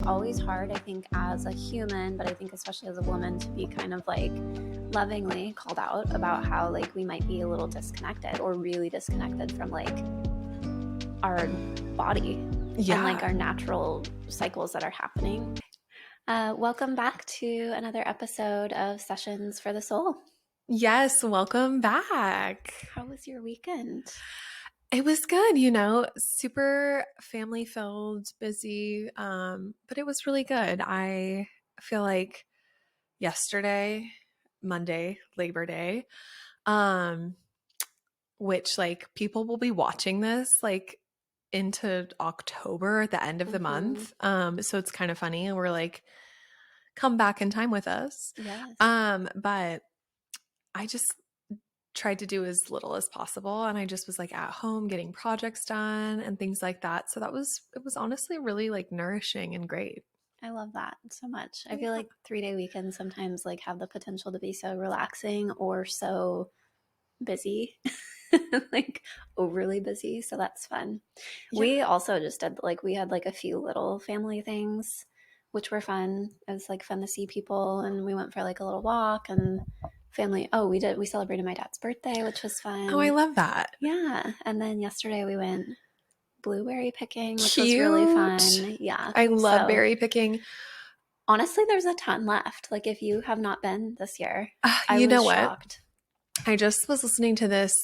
always hard, I think, as a human, but I think especially as a woman, to be kind of like lovingly called out about how like we might be a little disconnected or really disconnected from like our body and like our natural cycles that are happening. Welcome back to another episode of Sessions for the Soul. Yes, welcome back. How was your weekend? It was good, super family filled, busy, but it was really good. I feel like yesterday, Monday, Labor Day, which like people will be watching this like into October at the end of the month. So it's kind of funny. We're like, come back in time with us. Yes. But I just tried to do as little as possible, and I just was like at home getting projects done and things like that. So it was honestly really like nourishing and great. I love that so much. I feel like 3-day weekends sometimes like have the potential to be so relaxing or so busy, like overly busy. So that's fun. Yeah. We also just did like, we had like a few little family things, which were fun. It was like fun to see people, and we went for like a little walk and family. Oh, we celebrated my dad's birthday, which was fun. Oh, I love that. Yeah. And then yesterday we went blueberry picking, which was really fun. Yeah. I love berry picking. Honestly, there's a ton left. Like if you have not been this year, I was shocked. I just was listening to this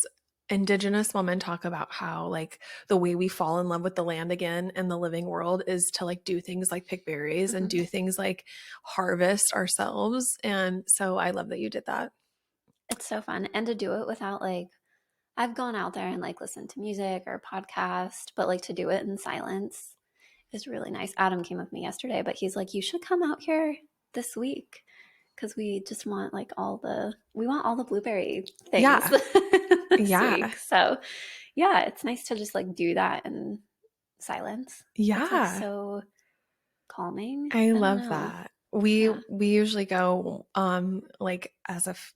Indigenous woman talk about how like the way we fall in love with the land again and the living world is to like do things like pick berries and do things like harvest ourselves. And so I love that you did that. It's so fun. And to do it without like, I've gone out there and like listened to music or podcast, but like to do it in silence is really nice. Adam came with me yesterday, but he's like, you should come out here this week because we just want like all the blueberry things this week. So yeah, it's nice to just like do that in silence. Yeah. It's like so calming. I love that. We usually go like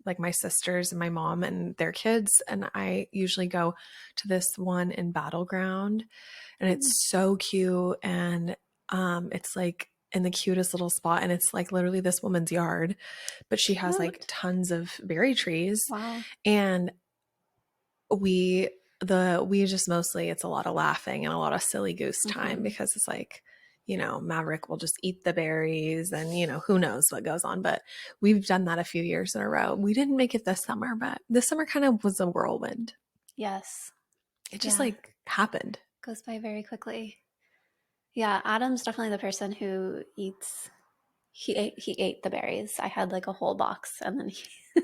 like my sisters and my mom and their kids, and I usually go to this one in Battleground, and it's so cute, and it's like in the cutest little spot, and it's like literally this woman's yard, but she has like tons of berry trees. Wow. And we just mostly, it's a lot of laughing and a lot of silly goose time because it's like, Maverick will just eat the berries and, who knows what goes on. But we've done that a few years in a row. We didn't make it this summer, but this summer kind of was a whirlwind. Yes. It just like happened. Goes by very quickly. Yeah. Adam's definitely the person who eats. He ate the berries. I had like a whole box, and then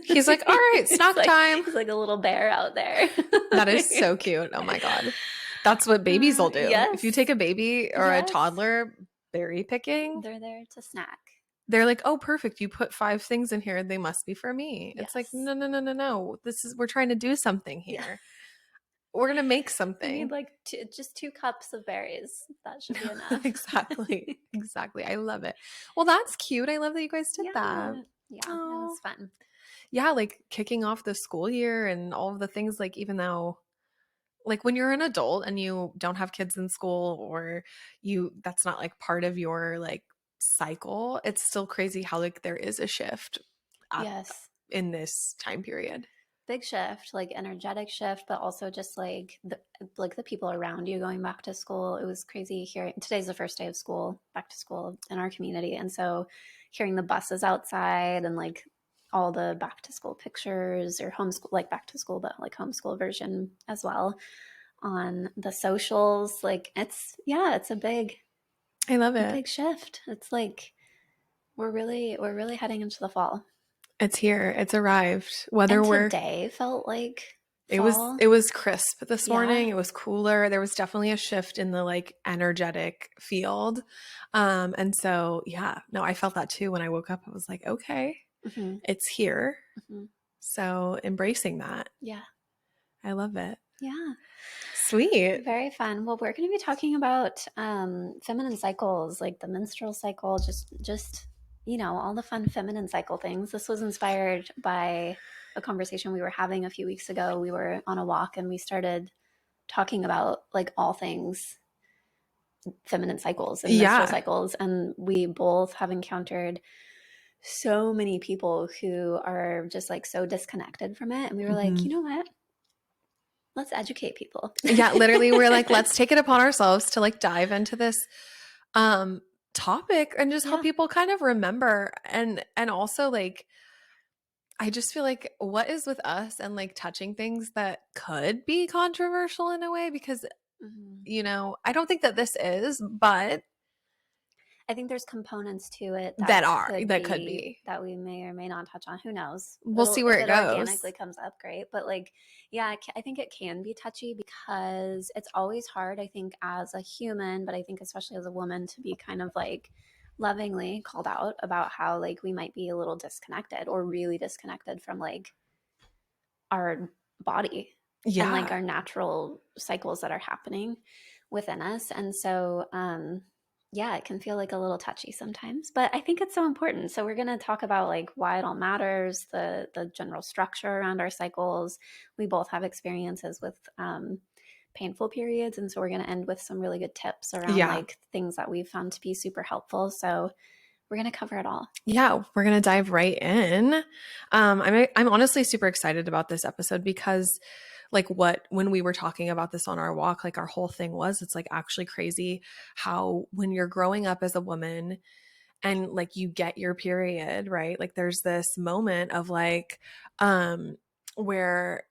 he's like, all right, snack time. He's like a little bear out there. That is so cute. Oh my God. That's what babies will do. Yes. If you take a baby or a toddler berry picking, they're there to snack. They're like, oh, perfect. You put 5 things in here. They must be for me. Yes. It's like, no. We're trying to do something here. Yeah. We're going to make something. You need like just 2 cups of berries. That should be enough. Exactly. I love it. Well, that's cute. I love that you guys did that. Yeah, it was fun. Yeah, like kicking off the school year and all of the things, like even though like when you're an adult and you don't have kids in school or that's not like part of your like cycle, it's still crazy how like there is a shift in this time period. Big shift, like energetic shift, but also just like the people around you going back to school. It was crazy hearing today's the first day of school, back to school in our community. And so hearing the buses outside and like all the back to school pictures or homeschool, like back to school, but like homeschool version as well on the socials. Like it's a big, I love it. Big shift. It's like, we're really heading into the fall. It's here. It's arrived. Today felt like fall. It was crisp this morning. It was cooler. There was definitely a shift in the like energetic field. And so, I felt that too. When I woke up, I was like, okay, it's here. So embracing that. Yeah. I love it. Yeah. Sweet. Very fun. Well, we're going to be talking about feminine cycles, like the menstrual cycle, just all the fun feminine cycle things. This was inspired by a conversation we were having a few weeks ago. We were on a walk and we started talking about like all things feminine cycles and menstrual Yeah. cycles. And we both have encountered so many people who are just like so disconnected from it. And we were like, Hmm. you know what? Let's educate people. Yeah, literally we're like, let's take it upon ourselves to like dive into this um topic and just help Yeah. people kind of remember. And also like I just feel like what is with us and like touching things that could be controversial in a way because Mhm. I don't think that this is, but I think there's components to it that are that could be. that we may or may not touch on. Who knows? We'll It'll see where if it it goes. organically comes up, great. But like, yeah, I think it can be touchy because it's always hard. I think as a human, but I think especially as a woman, to be kind of like lovingly called out about how like we might be a little disconnected or really disconnected from like our body and like Yeah. our natural cycles that are happening within us. And so, yeah, it can feel like a little touchy sometimes, but I think it's so important. So we're going to talk about like why it all matters, the general structure around our cycles. We both have experiences with painful periods, and so we're going to end with some really good tips around Yeah. like things that we've found to be super helpful. So we're going to cover it all. Yeah, we're gonna dive right in. I'm honestly super excited about this episode because, like, when we were talking about this on our walk, like our whole thing was, it's like actually crazy how when you're growing up as a woman and like you get your period, right? Like, there's this moment of like, where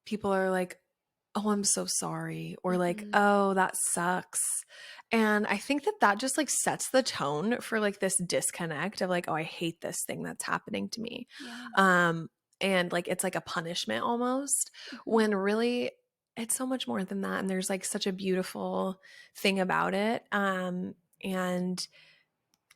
people are like, oh, I'm so sorry, or like, Mm-hmm. oh, that sucks. And I think that that just like sets the tone for like this disconnect of like, oh, I hate this thing that's happening to me. Yeah. Um, and like it's like a punishment almost, Mm-hmm. when really it's so much more than that. And there's like such a beautiful thing about it. And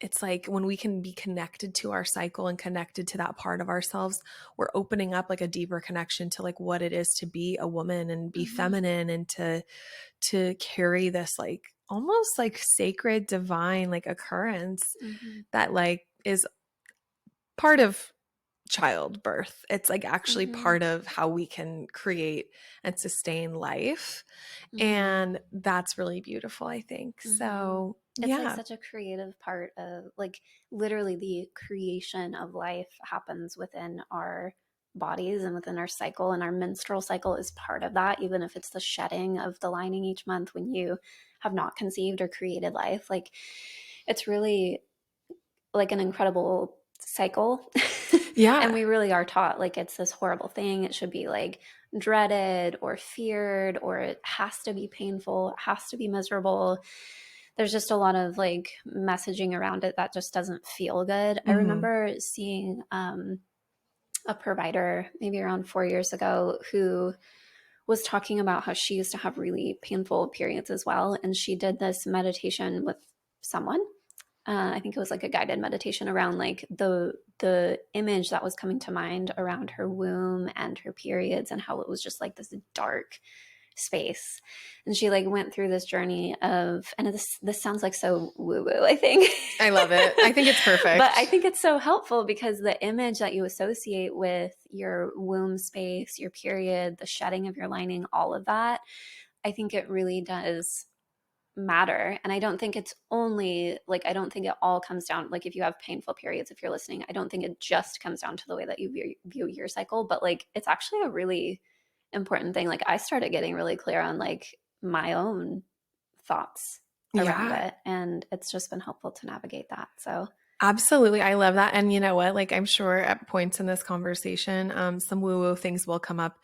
it's like when we can be connected to our cycle and connected to that part of ourselves, we're opening up like a deeper connection to like what it is to be a woman and be Mm-hmm. feminine and to carry this like almost like sacred divine like occurrence Mm-hmm. that like is part of childbirth. It's like actually Mm-hmm. part of how we can create and sustain life. Mm-hmm. And that's really beautiful, I think. Mm-hmm. So, It's like yeah. such a creative part of like literally the creation of life happens within our bodies and within our cycle, and our menstrual cycle is part of that, even if it's the shedding of the lining each month when you have not conceived or created life. Like it's really like an incredible cycle. And Yeah. we really are taught like it's this horrible thing. It should be like dreaded or feared, or it has to be painful, it has to be miserable. There's just a lot of like messaging around it that just doesn't feel good. I Mhm. remember seeing a provider maybe around 4 years ago who was talking about how she used to have really painful periods as well. And she did this meditation with someone. I think it was like a guided meditation around like the image that was coming to mind around her womb and her periods, and how it was just like this dark space. And she like went through this journey of, and this sounds like so woo woo, I think. I love it. I think it's But I perfect. think it's so helpful because the image that you associate with your womb space, your period, the shedding of your lining, all of that, I think it really does matter. And I don't think it's only like, I don't think it all comes down, like if you have painful periods, if you're listening, I don't think it just comes down to the way that you view your cycle, but like it's actually a really important thing. Like I started getting really clear on like my own thoughts around Yeah. it, and it's just been helpful to navigate that. So Absolutely. I love that. And you know what? Like I'm sure at points in this conversation, some woo-woo things will come up,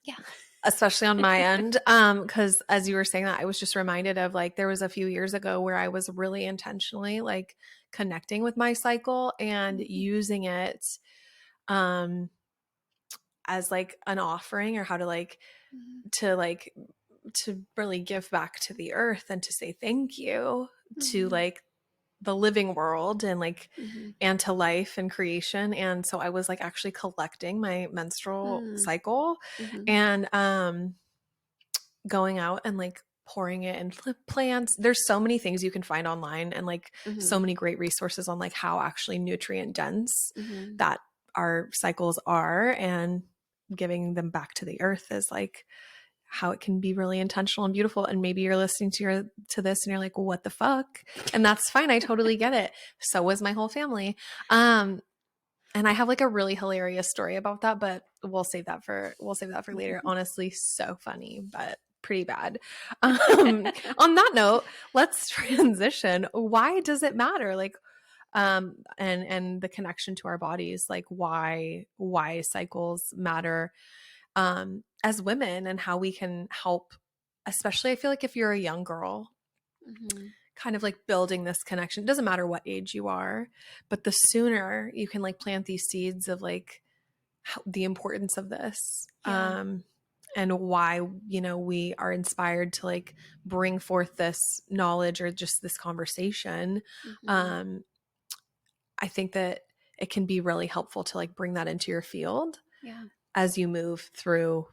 yeah. especially on my end. Because as you were saying that, I was just reminded of like there was a few years ago where I was really intentionally like connecting with my cycle and Mm-hmm. using it um as like an offering, or how to like to really give back to the earth and to say thank you to Mm-hmm. like the living world and like Mm-hmm. and to life and creation. And so I was like actually collecting my menstrual cycle Mm-hmm. and going out and like pouring it in plants. There's so many things you can find online and like Mm-hmm. so many great resources on like how actually nutrient dense Mm-hmm. that our cycles are, and giving them back to the earth is like how it can be really intentional and beautiful. And maybe you're listening to this and you're like, what the fuck? And that's fine. I totally get it. So was my whole family. And I have like a really hilarious story about that, but we'll save that for later. Honestly, so funny, but pretty bad. On that note, let's transition. Why does it matter? Like, and the connection to our bodies, like why cycles matter, as women, and how we can help, especially I feel like if you're a young girl, Mm-hmm. kind of like building this connection. It doesn't matter what age you are, but the sooner you can like plant these seeds of like the importance of this, Yeah. and why, we are inspired to like bring forth this knowledge or just this conversation. Mm-hmm. um I think that it can be really helpful to like bring that into your field Yeah. as you move through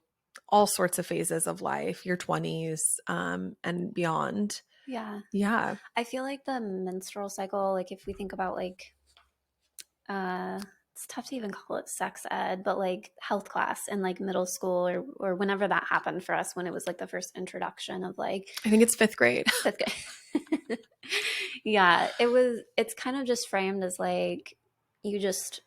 all sorts of phases of life, your 20s, and beyond. Yeah. Yeah. I feel like the menstrual cycle, like if we think about like uh it's tough to even call it sex ed, but like health class in like middle school or whenever that happened for us when it was like the first introduction of like I think it's fifth grade. fifth grade. Yeah, it's kind of just framed as like you just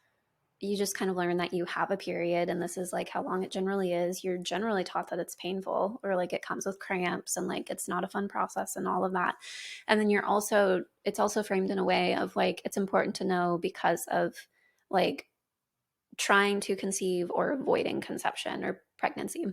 you just kind of learn that you have a period and this is like how long it generally is. You're generally taught that it's painful or like it comes with cramps and like it's not a fun process and all of that. And then it's also framed in a way of like it's important to know because of like trying to conceive or avoiding conception or pregnancy.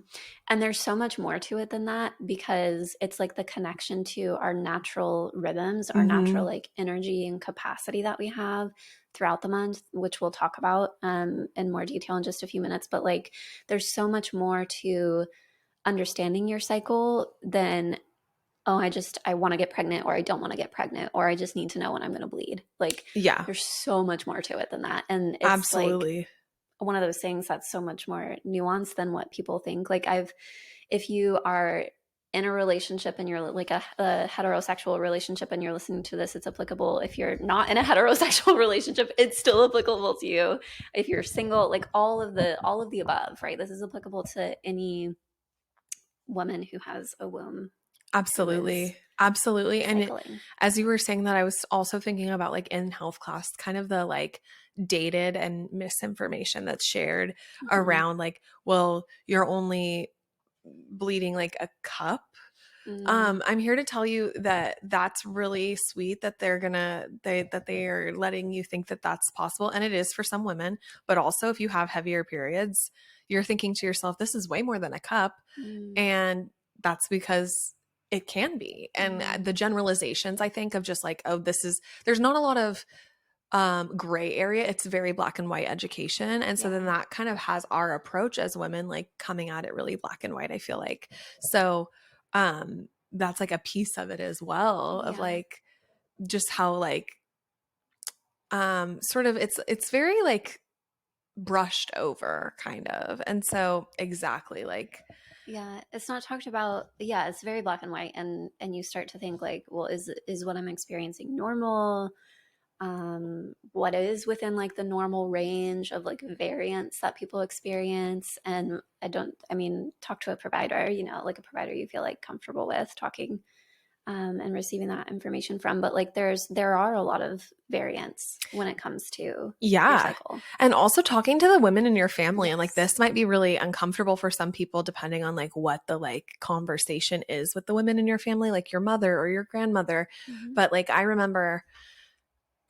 And there's so much more to it than that because it's like the connection to our natural rhythms, our natural Hmm. like energy and capacity that we have throughout the month, which we'll talk about in more detail in just a few minutes. But like there's so much more to understanding your cycle than oh I want to get pregnant or I don't want to get pregnant or I just need to know when I'm going to bleed. Like Yeah, there's so much more to it than that. And it's like absolutely. one of those things that's so much more nuanced than what people think. Like if you are in a relationship and you're like a heterosexual relationship and you're listening to this, it's applicable. If you're not in a heterosexual relationship, it's still applicable to you. If you're single, like all of the above, right? This is applicable to any woman who has a womb who is Absolutely. Absolutely. cycling. As you were saying that, I was also thinking about like in health class, kind of the like dated and misinformation that's shared Mm-hmm. around like, well, you're only bleeding like a cup. Mm, I'm here to tell you that that's really sweet that that they are letting you think that that's possible. And it is for some women, but also if you have heavier periods, you're thinking to yourself, this is way more than a cup. mm, And that's because it can be. And mm-hmm. the generalizations, I think, of just like, oh, there's not a lot of gray area. It's very black and white education. And so then Yeah. that kind of has our approach as women, like coming at it really black and white, I feel like. So that's like a piece of it as well, of Yeah. like just how like sort of it's very like brushed over kind of. And so exactly like Yeah, it's not talked about. Yeah, it's very black and white, and you start to think like, well, is what I'm experiencing normal? What is within like the normal range of like variance that people experience? And I mean, talk to a provider, like a provider you feel like comfortable with talking and receiving that information from. But like, there are a lot of variance when it comes to your yeah. cycle. And also talking to the women in your family, and like Yes. this might be really uncomfortable for some people depending on like what the like conversation is with the women in your family, like your mother or your grandmother. Hmm. But like I remember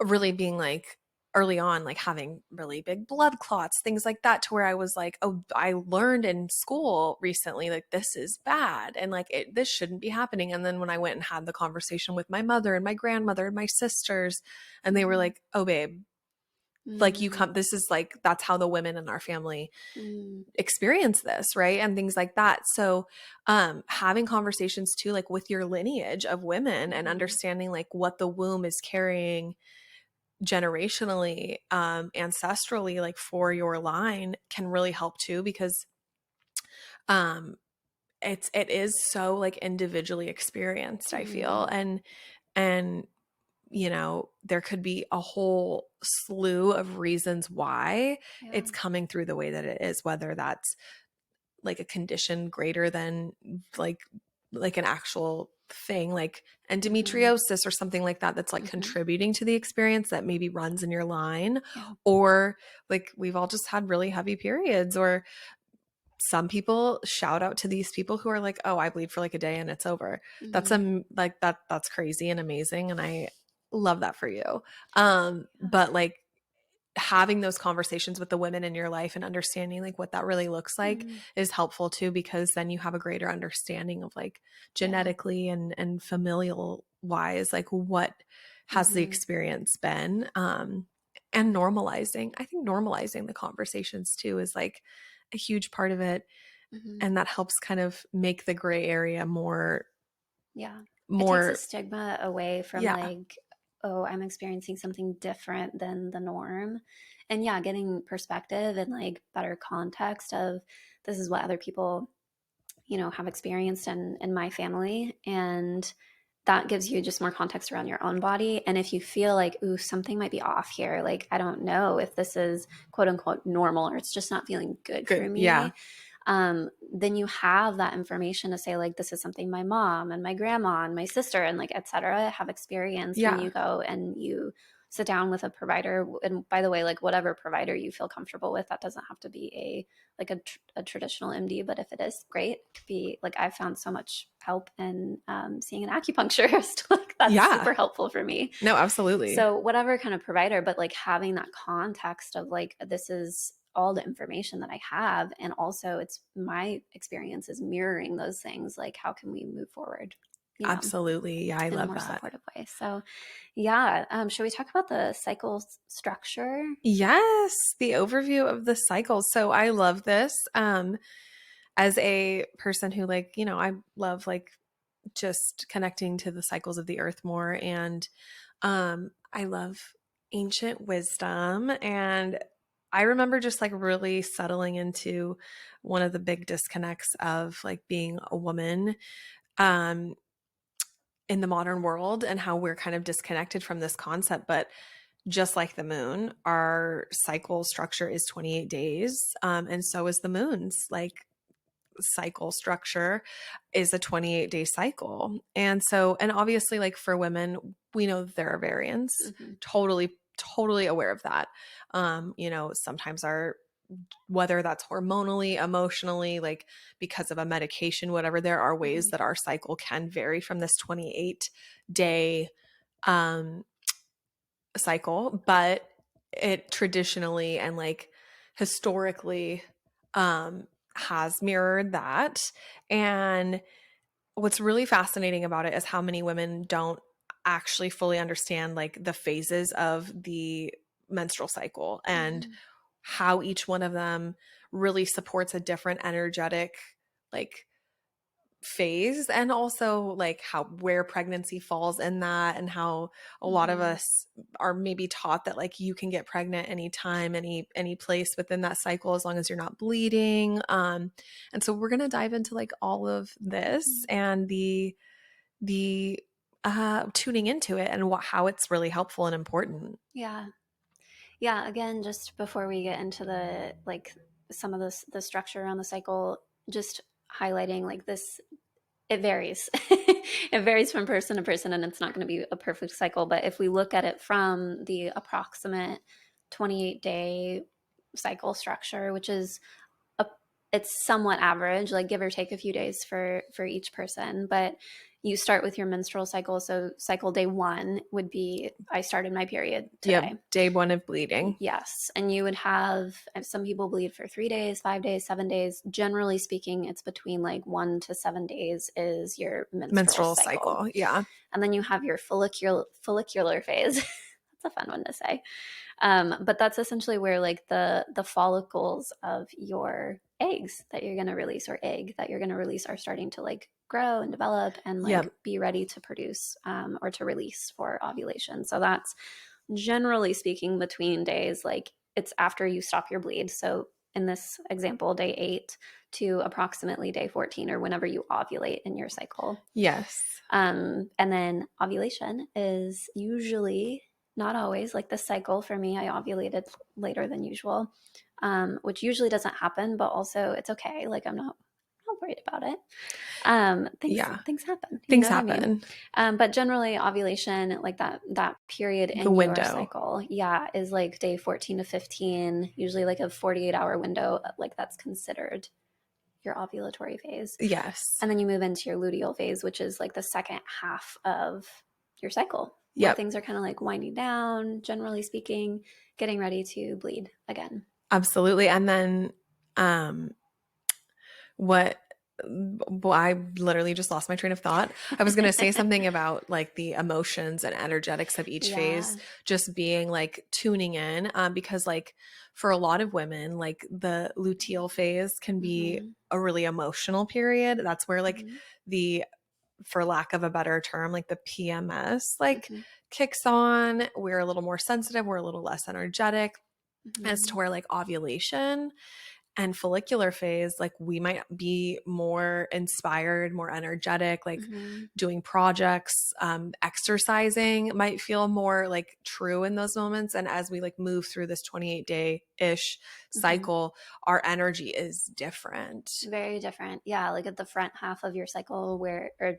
really being like early on, like having really big blood clots, things like that, to where I was like, oh, I learned in school recently, like this is bad and like this shouldn't be happening. And then when I went and had the conversation with my mother and my grandmother and my sisters, and they were Hmm. like, oh, babe, like you Mm, come, this is like, that's how the women in our family mm, experience this, right? And things like that. So having conversations too, like with your lineage of women and hmm. understanding like what the womb is carrying generationally, ancestrally, like for your line, can really help too, because um it is so like individually experienced, I feel. Mm, And there could be a whole slew of reasons why yeah. it's coming through the way that it is, whether that's like a condition greater than like an actual thing like Mm-hmm. endometriosis or something like that that's like Mm-hmm. contributing to the experience that maybe runs in your line, Yeah. or like we've all just had really heavy periods, or some people shout out to these people who are like, oh, I bleed for like a day and it's over. That's Mm-hmm. like that's crazy and amazing, and I love that for you. Yeah. But like having those conversations with the women in your life and understanding like what that really looks like Mm-hmm. is helpful too, because then you have a greater understanding of like Yeah. genetically and familial wise like what has the Mm-hmm. experience been. And normalizing, I think normalizing the conversations too is like a huge part of it, Mm-hmm. and that helps kind of make the gray area more Yeah. It takes the more stigma away from yeah, like, oh, I'm experiencing something different than the norm. And yeah, getting perspective and like better context of this is what other people, have experienced in my family. And that gives you just more context around your own body. And if you feel like, ooh, something might be off here, like I don't know if this is quote unquote normal or it's just not feeling good for good, yeah, me, then you have that information to say like this is something my mom and my grandma and my sister and like etc have experienced when yeah, you go and you sit down with a provider. And by the way, like whatever provider you feel comfortable with, that doesn't have to be a traditional MD, but if it is, great. It could be like I've found so much help in seeing an acupuncturist. Like that's yeah, super helpful for me. no, absolutely, So whatever kind of provider, but like having that context of like this is all the information that I have, and also it's my experience is mirroring those things. Like how can we move forward, absolutely, yeah, I in a love more that. supportive way? So yeah, should we talk about the cycle structure? Yes, the overview of the cycle. So I love this. As a person who like, I love like just connecting to the cycles of the earth more, and I love ancient wisdom, and I remember just like really settling into one of the big disconnects of like being a woman um in the modern world, and how we're kind of disconnected from this concept. But just like the moon, our cycle structure is 28 days. And so is the moon's like cycle structure is a 28-day cycle. And so, and obviously, like for women, we know that there are variants. Mm-hmm. Totally, totally aware of that. Sometimes our whether that's hormonally, emotionally, like because of a medication, whatever, there are ways Mm-hmm. that our cycle can vary from this 28-day um cycle, but it traditionally and like historically has mirrored that. And what's really fascinating about it is how many women don't actually fully understand like the phases of the menstrual cycle, and Mm-hmm. how each one of them really supports a different energetic like phase, and also like how where pregnancy falls in that, and how a lot of Mm-hmm. us are maybe taught that like you can get pregnant anytime, any place within that cycle, as long as you're not bleeding. And so we're going to dive into like all of this, and the tuning into it, and how it's really helpful and important. Yeah. Yeah, again, just before we get into the like some of the structure around the cycle, just highlighting like this, it varies. It varies from person to person, and it's not going to be a perfect cycle. But if we look at it from the approximate 28-day cycle structure, which is a, it's somewhat average, like give or take a few days for each person. But you start with your menstrual cycle. So cycle day one would be I started my period Yep, today. day one of bleeding. Yes. And you would have some people bleed for 3 days, 5 days, 7 days. Generally speaking, it's between like 1 to 7 days is your menstrual Menstrual cycle. cycle, yeah. And then you have your follicular phase. That's a fun one to say. But that's essentially where like the follicles of your eggs that you're going to release, or egg that you're going to release, are starting to like grow and develop and like Yep, be ready to produce, or to release for ovulation. So that's generally speaking between days, like it's after you stop your bleed. So in this example, day 8 to approximately day 14, or whenever you ovulate in your cycle. yes. And then ovulation is usually not always. Like the cycle for me, I ovulated later than usual, which usually doesn't happen, but also it's okay. Like I'm not worried about it. Yeah. Things happen. You Things know what I mean? happen. But generally, ovulation, like that period The in your window. cycle, yeah, is like day 14 to 15. Usually, like a 48-hour window. Like that's considered your ovulatory phase, Yes. and then you move into your luteal phase, which is like the second half of your cycle, where Yep. things are kind of like winding down, generally speaking, getting ready to bleed again. Absolutely. And then um what well, I literally just lost my train of thought. I was going to say something about like the emotions and energetics of each phase Yeah. just being like tuning in because like for a lot of women like the luteal phase can be Mm-hmm. a really emotional period. That's where like Mm-hmm. the for lack of a better term like the PMS like Mm-hmm. kicks on. We're a little more sensitive, we're a little less energetic as Mm-hmm. to where like ovulation and follicular phase, like we might be more inspired, more energetic, like Mm-hmm. doing projects, exercising might feel more like true in those moments. And as we like move through this 28-day ish Mm-hmm. cycle, our energy is different. Very different. Yeah, like at the front half of your cycle or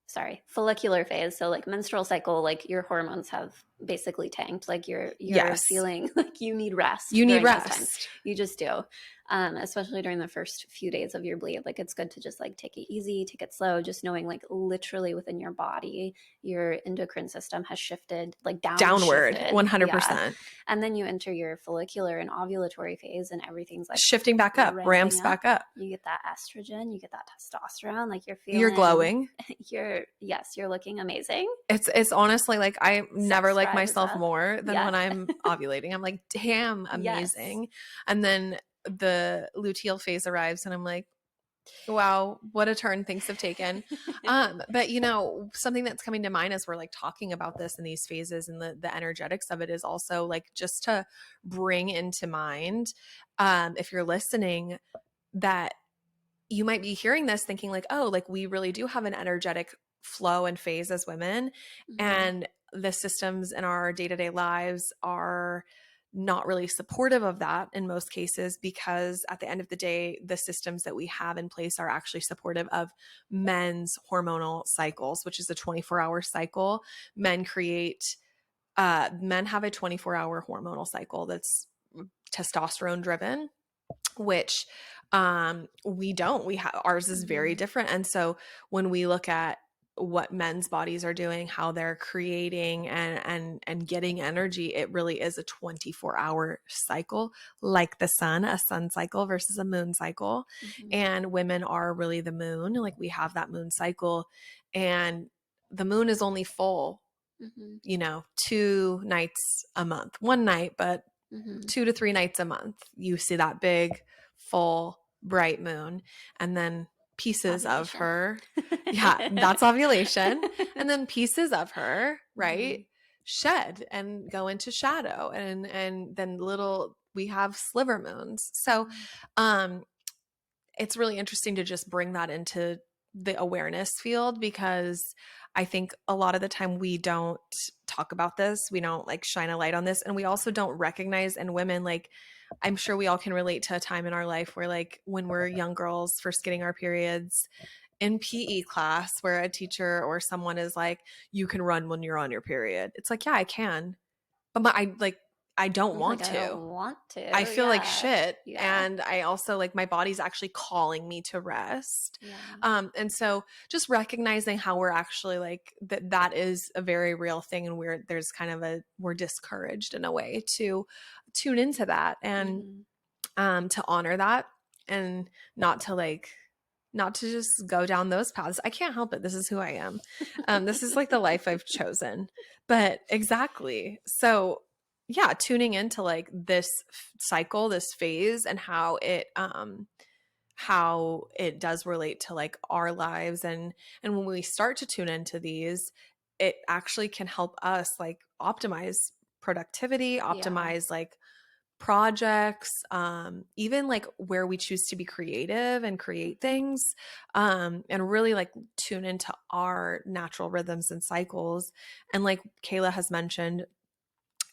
sorry, follicular phase, so like menstrual cycle, like your hormones have basically tanked. Like you're Yes, feeling like you need rest you need during this time. rest. You just do. Especially during the first few days of your bleed. Like it's good to just like take it easy, take it slow, just knowing like literally within your body, your endocrine system has shifted, like Downward, downshifted. Yeah. 100%. And then you enter your follicular and ovulatory phase and everything's like Shifting back up, ramping ramps up. back up. You get that estrogen, you get that testosterone, like you're You're feeling glowing. you're looking amazing. It's honestly like I never Sex like drive is myself up. more than Yeah. when I'm ovulating. I'm like, damn, Yes. amazing. And then the luteal phase arrives and I'm like, wow, what a turn things have taken. But you know, something that's coming to mind as we're like talking about this in these phases and the energetics of it is also like just to bring into mind, if you're listening, that you might be hearing this thinking like, oh, like we really do have an energetic flow and phase as women. Mm-hmm. And the systems in our day to day lives are not really supportive of that in most cases, because at the end of the day, the systems that we have in place are actually supportive of men's hormonal cycles, which is a 24-hour cycle. Men create, men have a 24-hour hormonal cycle that's testosterone driven, which we don't. Ours is very Mm-hmm. different. And so when we look at what men's bodies are doing, how they're creating and getting energy, it really is a 24-hour cycle, like the sun, a sun cycle versus a moon cycle. Mm-hmm. And women are really the moon, like we have that moon cycle, and the moon is only full, Mm-hmm. you know, 2 nights a month, one night, but Mm-hmm. 2 to 3 nights a month, you see that big, full, bright moon. And then pieces of Ovulation. her, yeah, that's ovulation. And then pieces of her, Mm-hmm. right, shed and go into shadow. And then little, we have sliver moons. So Mm-hmm. um it's really interesting to just bring that into the awareness field, because I think a lot of the time we don't talk about this. We don't like shine a light on this. And we also don't recognize in women, like, I'm sure we all can relate to a time in our life where, like, when we're young girls first getting our periods in PE class, where a teacher or someone is like, you can run when you're on your period. It's like, yeah, I can. But I don't Like want I to. don't want I to. feel like Yeah. shit. Yeah. And I also like my body's actually calling me to rest. Yeah. And so just recognizing how we're actually like that is a very real thing. And there's kind of we're discouraged in a way to tune into that and Mm-hmm. to honor that, and not to like, not to just go down those paths. I can't help it. This is who I am. This is like the life I've chosen. But exactly. So yeah, tuning into like this cycle, this phase, and how it does relate to like our lives, and when we start to tune into these, it actually can help us like optimize productivity, Yeah. optimize like projects, even like where we choose to be creative and create things, and really like tune into our natural rhythms and cycles. And like Kayla has mentioned,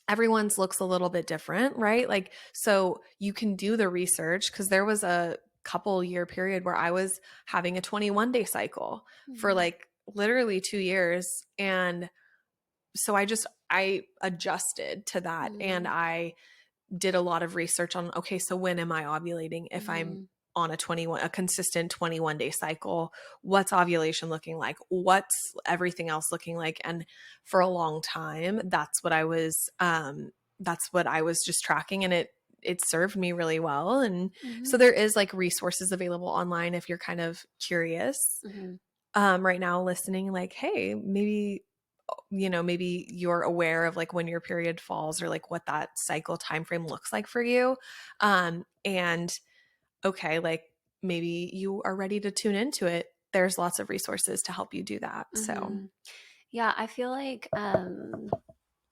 everyone's looks a little bit different, right? Like, so you can do the research because there was a couple year period where I was having a 21-day cycle for Mm-hmm. like literally 2 years. And so I adjusted to that, and Mm-hmm. I did a lot of research on, okay, so when am I ovulating? If I'm Mm-hmm. on a consistent 21-day cycle, what's ovulation looking like? What's everything else looking like? And for a long time, that's what I was just tracking, and it served me really well. And Mm-hmm. so there is like resources available online if you're kind of curious. Mm-hmm. Right now listening, like, hey, maybe you're aware of like when your period falls or like what that cycle time frame looks like for you. And okay, like maybe you are ready to tune into it. There's lots of resources to help you do that. So Mm-hmm. Yeah, I feel like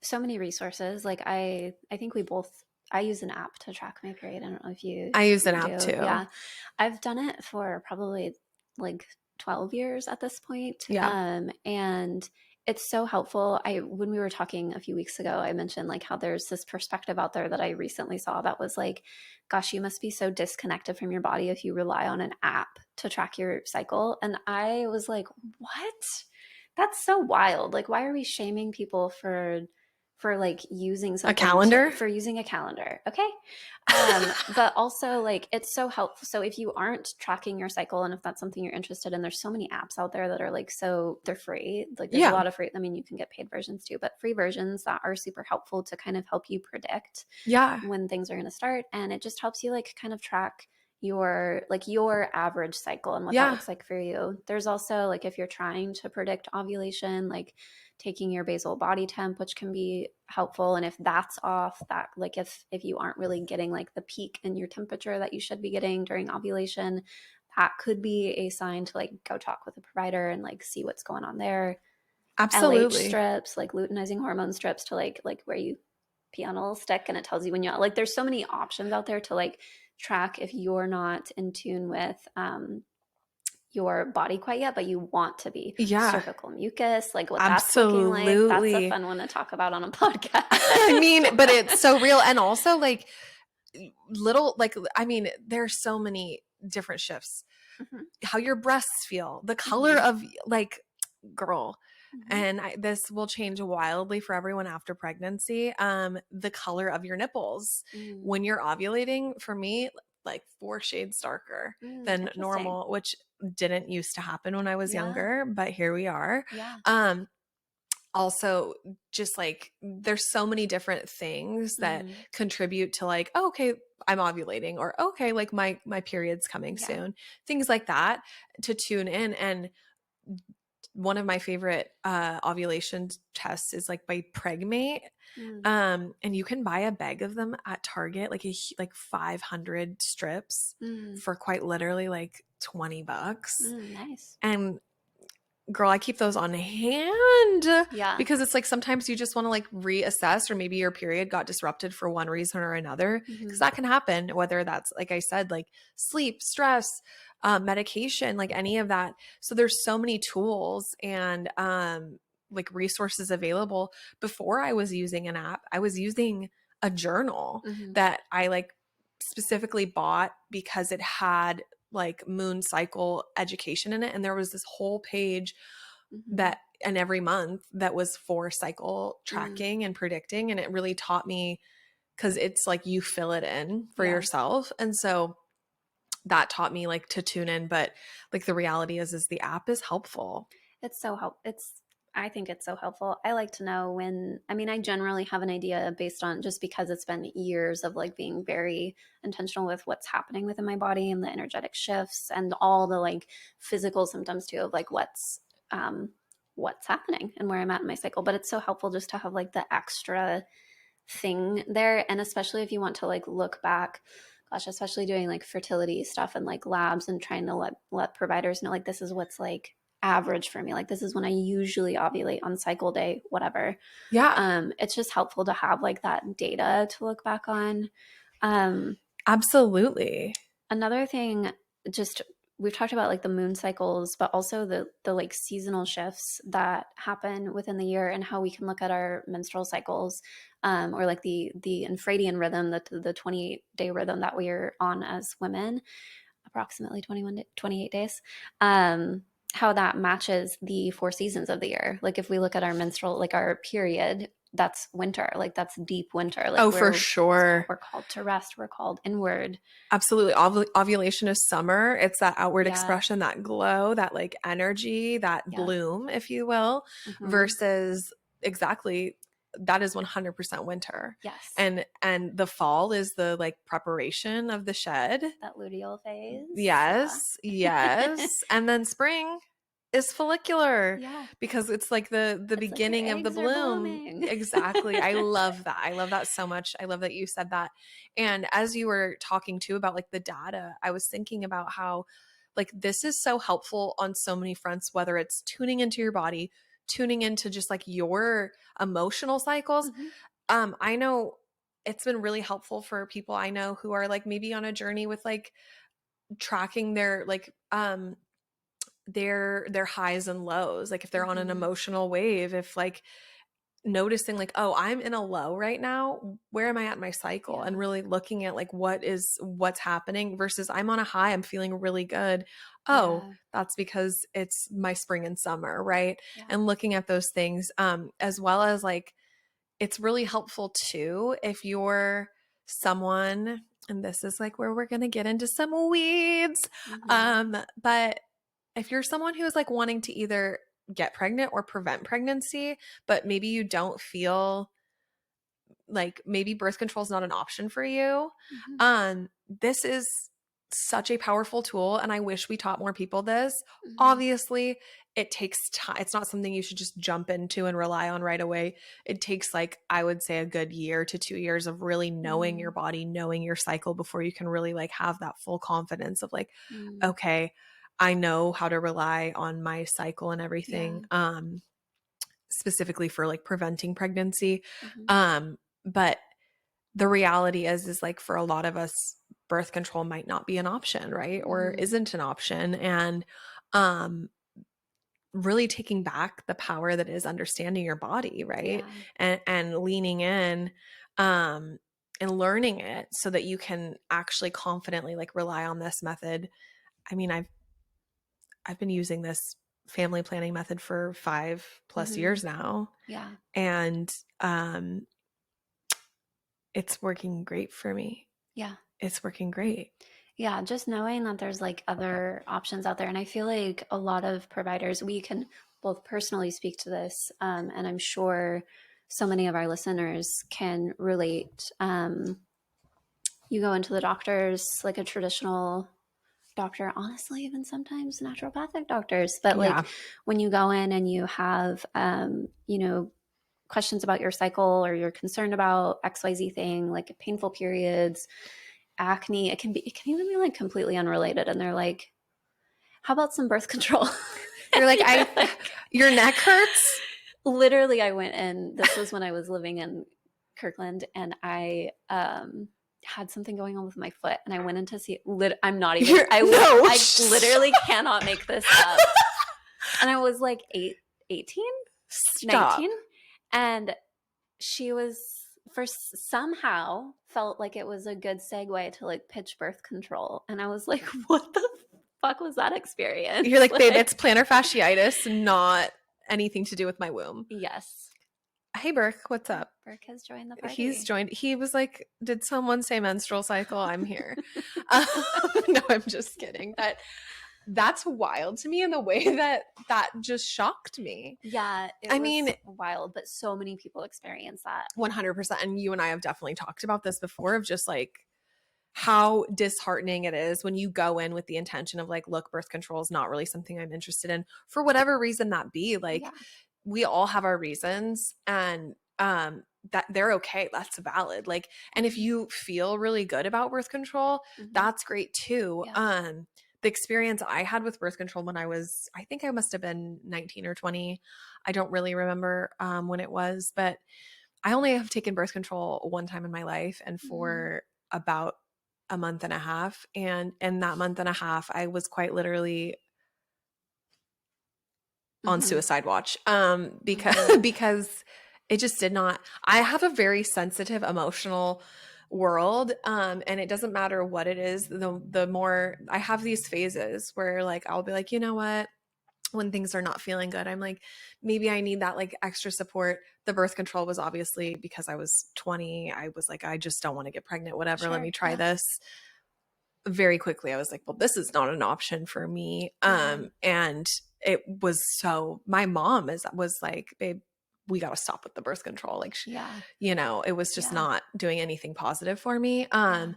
so many resources. Like I think we both I use an app to track my period. I don't know if I use an you app do. too. Yeah. I've done it for probably like 12 years at this point. Yeah. And it's so helpful. I when we were talking a few weeks ago, I mentioned like how there's this perspective out there that I recently saw that was like, gosh, you must be so disconnected from your body if you rely on an app to track your cycle. And I was like, what? That's so wild. Like, why are we shaming people for like using A something to calendar? for using a calendar? Okay. But also like it's so helpful. So if you aren't tracking your cycle and if that's something you're interested in, there's so many apps out there that are like so they're free. Like there's a Yeah. lot of free, I mean, you can get paid versions too, but free versions that are super helpful to kind of help you predict Yeah. when things are going to start. And it just helps you like kind of track your average cycle and what that Yeah. looks like for you. There's also like if you're trying to predict ovulation, like taking your basal body temp, which can be helpful. And if that's off, that like if you aren't really getting like the peak in your temperature that you should be getting during ovulation, that could be a sign to like go talk with a provider and like see what's going on there. LH Absolutely. strips, like luteinizing hormone strips to like where you pee on a little stick and it tells you when you're like there's so many options out there to like track if you're not in tune with your body quite yet, but you want to be. Yeah. Cervical mucus, like what that's looking like. That's a Absolutely. fun one to talk about on a podcast. I mean, but it's so real. And also like little like I mean, there's so many different shifts. Mm-hmm. How your breasts feel, the color Mm-hmm. of like girl. Mm-hmm. And this will change wildly for everyone after pregnancy. The color of your nipples Mm-hmm. when you're ovulating, for me, like 4 shades darker than Interesting. normal, which didn't used to happen when I was Yeah. younger, but here we are. Yeah. Um, also just like there's so many different things that Mm-hmm. contribute to like, oh, okay, I'm ovulating, or okay, like my period's coming Yeah. soon, things like that to tune in. And one of my favorite ovulation tests is like by Pregmate. Mm. And you can buy a bag of them at Target, like 500 strips Mm. for quite literally like $20. Nice. And girl, I keep those on hand Yeah. because it's like sometimes you just want to like reassess, or maybe your period got disrupted for one reason or another, because Mm-hmm. that can happen, whether that's, like I said, like sleep, stress, medication, like any of that. So there's so many tools and like resources available. Before I was using an app, I was using a journal Mm-hmm. that I like specifically bought because it had like moon cycle education in it, and there was this whole page Mm-hmm. that and every month that was for cycle Mm. tracking and predicting, and it really taught me, because it's like you fill it in for Yeah. yourself. And so that taught me like to tune in. But like the reality is the app is helpful. It's so help. It's I think it's so helpful. I like to know when. I mean, I generally have an idea based on just because it's been years of like being very intentional with what's happening within my body and the energetic shifts and all the like physical symptoms too of like what's happening and where I'm at in my cycle. But it's so helpful just to have like the extra thing there, and especially if you want to like look back. Gosh, especially doing like fertility stuff and like labs and trying to let providers know like this is what's like average for me. Like this is when I usually ovulate on cycle day, whatever. Yeah, It's just helpful to have like that data to look back on. Um, absolutely. Another thing, just we've talked about like the moon cycles, but also the like seasonal shifts that happen within the year and how we can look at our menstrual cycles, or like the infradian rhythm, the 28-day rhythm that we are on as women, approximately 28 days. How that matches the four seasons of the year. Like if we look at our menstrual, like our period, that's winter, like that's deep winter, like Oh, for sure. we're called to rest, we're called inward. Absolutely. Ovulation is summer. It's that outward Yeah. expression, that glow, that like energy, that Yep. bloom, if you will, Mm-hmm. versus exactly that is 100% winter. Yes. And the fall is the like preparation of the shed. That luteal phase. Yes, Yeah. yes. And then spring is follicular Yeah. because it's like the It's like your beginning of the eggs are bloom. blooming. Exactly. I love that. I love that so much. I love that you said that. And as you were talking too about like the data, I was thinking about how like this is so helpful on so many fronts, whether it's tuning into your body, tuning into just like your emotional cycles. Mm-hmm. I know it's been really helpful for people I know who are like maybe on a journey with like tracking their like their highs and lows, like if they're on an Mm-hmm. emotional wave, if like noticing like, oh, I'm in a low right now, where am I at in my cycle, and Yeah. really looking at like what's happening versus I'm on a high, I'm feeling really good. Oh, Yeah. that's because it's my spring and summer, right? Yeah. And looking at those things, as well as like it's really helpful too if you're someone, and this is like where we're going to get into some weeds, Mm-hmm. but if you're someone who is like wanting to either get pregnant or prevent pregnancy, but maybe you don't feel like maybe birth control is not an option for you, Mm-hmm. this is such a powerful tool, and I wish we taught more people this. Mm-hmm. Obviously, it takes time. It's not something you should just jump into and rely on right away. It takes like I would say a good year to 2 years of really knowing your Mm-hmm. body, knowing your cycle before you can really like have that full confidence of like, Mm-hmm. okay, I know how to rely on my cycle and Yeah. everything. Specifically for like preventing pregnancy. Mm-hmm. But the reality is like for a lot of us, birth control might not be an option, right? Or Mm-hmm. isn't an option. And um, really taking back the power that is understanding your body, right? Yeah. And leaning in um, and learning it so that you can actually confidently like rely on this method. I mean, I've been using this family planning method for 5+ Mm-hmm. years now, Yeah. and it's working great for me. Yeah. It's working great. Yeah, just knowing that there's like other options out there. And I feel like a lot of providers, we can both personally speak to this, and I'm sure so many of our listeners can relate. You go into the doctors, like a traditional doctor, honestly, even sometimes naturopathic doctors, but Yeah. like when you go in and you have, questions about your cycle or you're concerned about XYZ thing, like painful periods, acne, it can even be like completely unrelated. And they're like, how about some birth control? You're like, You're I, like, your neck hurts. literally, I went in, this was when I was living in Kirkland, and I had something going on with my foot, and I went in to see I'm not even, You're no. I literally cannot make this up. And I was like 18, Stop. 19, and she was first somehow felt like it was a good segue to like pitch birth control. And I was like, what the fuck was that You're experience? like, babe, it's plantar fasciitis, not anything to do with my womb. Yes. Hey, Burke, what's up? Burke has joined the He's party. joined. He was like, did someone say menstrual cycle? I'm here. No, I'm just kidding. That's wild to me in the way that just shocked me. Yeah, it I was mean, wild, but so many people experience that. 100%. And you and I have definitely talked about this before of just like how disheartening it is when you go in with the intention of like, look, birth control is not really something I'm interested in for whatever reason that be. Like, Yeah. we all have our reasons, and that they're okay. That's valid. Like, and if Mm-hmm. you feel really good about birth control, Mm-hmm. that's great too. Yeah. The experience I had with birth control when I think I must have been 19 or 20. I don't really remember when it was, but I only have taken birth control one time in my life, and Mm-hmm. for about a month and a half. And in that month and a half, I was quite literally on Mm-hmm. suicide watch. Mm-hmm. Because it just did not, I have a very sensitive emotional world. And it doesn't matter what it is, the more I have these phases where like, I'll be like, you know what? When things are not feeling good, I'm like, maybe I need that like extra support. The birth control was obviously because I was 20. I was like, I just don't want to get pregnant, whatever. Let Sure. me try Yeah. this. Very quickly, I was like, well, this is not an option for me. Yeah. And it was so, my mom was like, babe, we got to stop with the birth control. Like, Yeah. it was just Yeah. not doing anything positive for me. Yeah.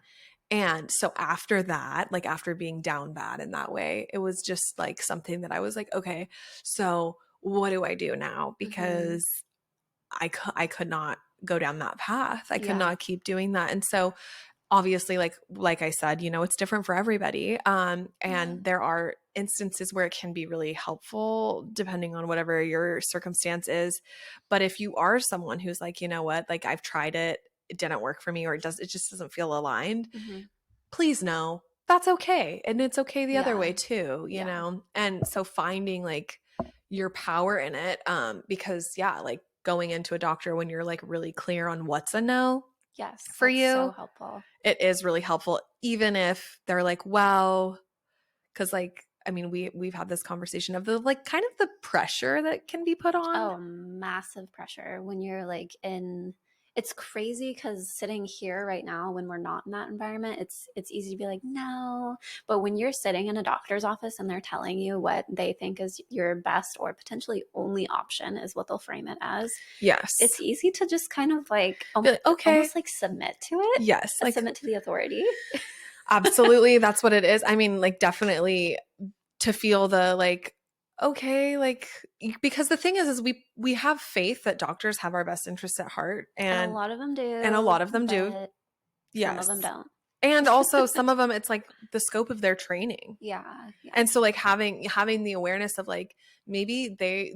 And so after that, like after being down bad in that way, it was just like something that I was like, okay, so what do I do now? Mm-hmm. Because I could not go down that path. I could Yeah. not keep doing that. And so obviously, like I said, it's different for everybody. Yeah. And there are instances where it can be really helpful depending on whatever your circumstance is. But if you are someone who's like, you know what, like I've tried it, it didn't work for me, or it just doesn't feel aligned, Mm-hmm. please know that's okay. And it's okay the other way Yeah. too, Yeah. And so finding like your power in it, because yeah, like going into a doctor when you're like really clear on what's a no Yes. for That's so you, helpful. it is really helpful, even if they're like, well, because like, I mean, we've had this conversation of the like kind of the pressure that can be put on. Oh, massive pressure when you're like in it's crazy because sitting here right now when we're not in that environment, it's easy to be like, no. But when you're sitting in a doctor's office and they're telling you what they think is your best or potentially only option is what they'll frame it as, Yes. it's easy to just kind of like Be like, okay. almost like submit to it, Yes. Like, submit to the authority. absolutely. That's what it is. I mean, like, definitely to feel the like, okay, like, because the thing is we have faith that doctors have our best interests at heart, And a and lot of them a do, lot of them do. but some of Yes. them don't. And also some of them, it's like the scope of their training. Yeah, yeah, And so like having the awareness of like maybe they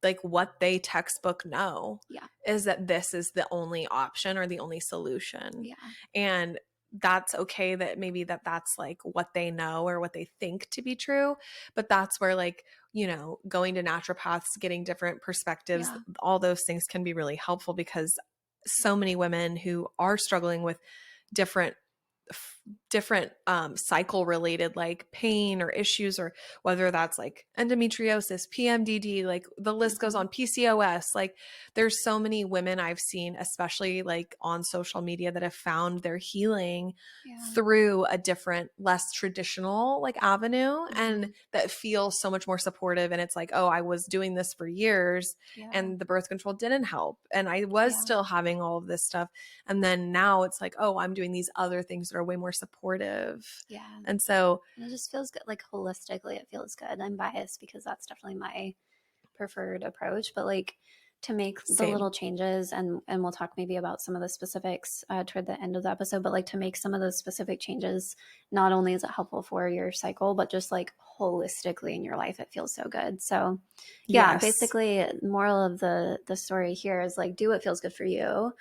like what they textbook know yeah, is that this is the only option or the only solution. yeah, And that's okay that maybe that's like what they know or what they think to be true, but that's where like, going to naturopaths, getting different perspectives, yeah, all those things can be really helpful, because so many women who are struggling with different different cycle related like pain or issues, or whether that's like endometriosis, PMDD, like the list goes hmm, on, PCOS, like there's so many women I've seen, especially like on social media, that have found their healing yeah, through a different, less traditional like avenue, hmm, and that feels so much more supportive. And it's like, oh, I was doing this for years yeah, and the birth control didn't help, and I was yeah, still having all of this stuff, and then now it's like, oh, I'm doing these other things that are way more supportive. yeah. And so, And it just feels good, like holistically, it feels good. I'm biased because that's definitely my preferred approach, but like to make the same. little changes, and we'll talk maybe about some of the specifics toward the end of the episode, but like to make some of those specific changes, not only is it helpful for your cycle, but just like holistically in your life, it feels so good. So yeah, Yes. basically moral of the story here is like do what feels good for you,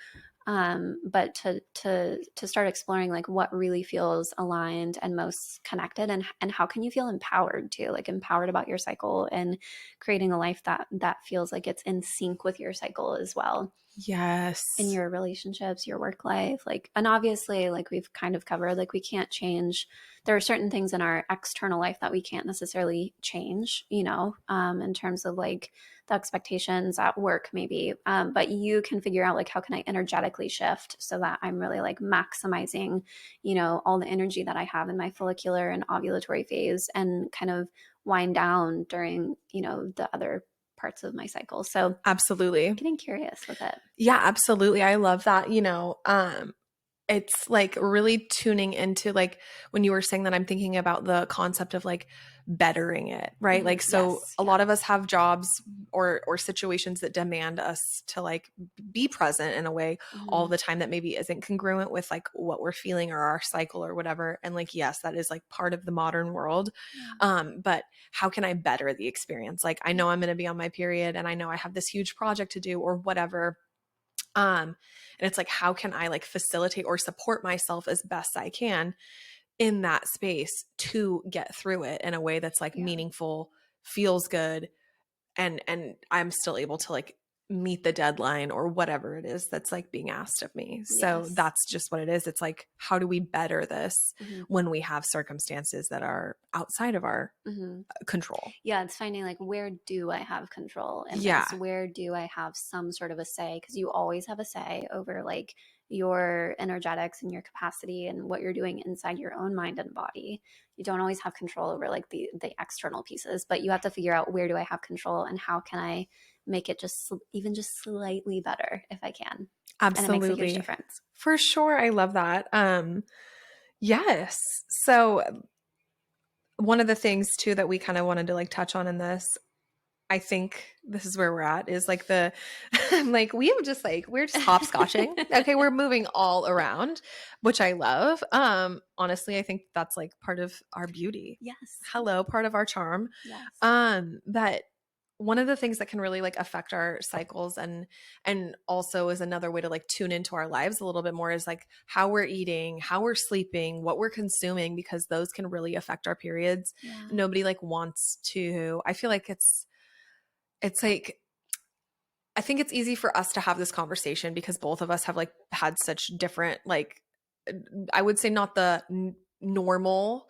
but to start exploring like what really feels aligned and most connected, and how can you feel empowered too, like empowered about your cycle and creating a life that feels like it's in sync with your cycle as well, in Yes. your relationships, your work life, like, and obviously like we've kind of covered, like we can't change, there are certain things in our external life that we can't necessarily change, in terms of like the expectations at work maybe, but you can figure out like how can I energetically shift so that I'm really like maximizing, all the energy that I have in my follicular and ovulatory phase, and kind of wind down during, the other parts of my cycle. So Absolutely. getting curious with it. Yeah, absolutely. I love that. It's like really tuning into like when you were saying that, I'm thinking about the concept of like bettering it, right? Mhm. Like, so Yes. a Yeah. lot of us have jobs or situations that demand us to like be present in a way all Mhm. the time that maybe isn't congruent with like what we're feeling or our cycle or whatever. And like, yes, that is like part of the modern world. Yeah. But how can I better the experience? Like, I Yeah. know I'm going to be on my period and I know I have this huge project to do or whatever. And it's like, how can I like facilitate or support myself as best I can in that space to get through it in a way that's like Yeah. meaningful, feels good, and I'm still able to like meet the deadline or whatever it is that's like being asked of me. So Yes. that's just what it is. It's like, how do we better this Hmm. when we have circumstances that are outside of our Hmm. control? Yeah, it's finding like, where do I have control in this? Yeah, Where do I have some sort of a say? Because you always have a say over like your energetics and your capacity and what you're doing inside your own mind and body. You don't always have control over like the external pieces, but you have to figure out, where do I have control and how can I make it just even just slightly better if I can. And it makes a huge absolutely. difference. For sure. I love that. Yes. So one of the things too that we kind of wanted to like touch on in this, I think this is where we're at, is like the I'm like, we're just hopscotching. Okay, we're moving all around, which I love. Honestly, I think that's like part of our beauty. Yes. Hello, part of our charm. Yes. That one of the things that can really like affect our cycles and also is another way to like tune into our lives a little bit more is like how we're eating, how we're sleeping, what we're consuming, because those can really affect our periods. Yeah. Nobody like wants to, I feel like it's like, I think it's easy for us to have this conversation because both of us have like had such different, like, I would say not the normal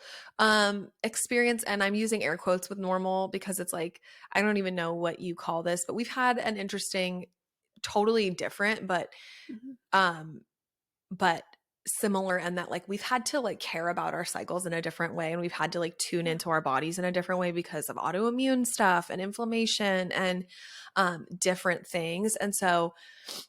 experience. And I'm using air quotes with normal because it's like, I don't even know what you call this, but we've had an interesting, totally different, Hmm. um, but similar in that like we've had to like care about our cycles in a different way and we've had to like tune Yeah. into our bodies in a different way because of autoimmune stuff and inflammation and different things. And so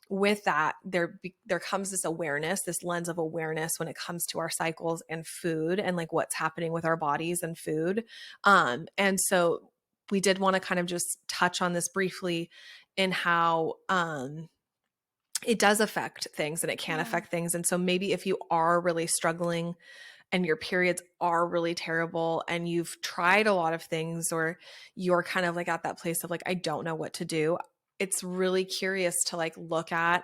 with that there comes this awareness, this lens of awareness when it comes to our cycles and food and like what's happening with our bodies and food. And so we did want to kind of just touch on this briefly in how it does affect things and it can Yeah. affect things. And so maybe if you are really struggling and your periods are really terrible and you've tried a lot of things or you're kind of like at that place of like, I don't know what to do, it's really curious to like look at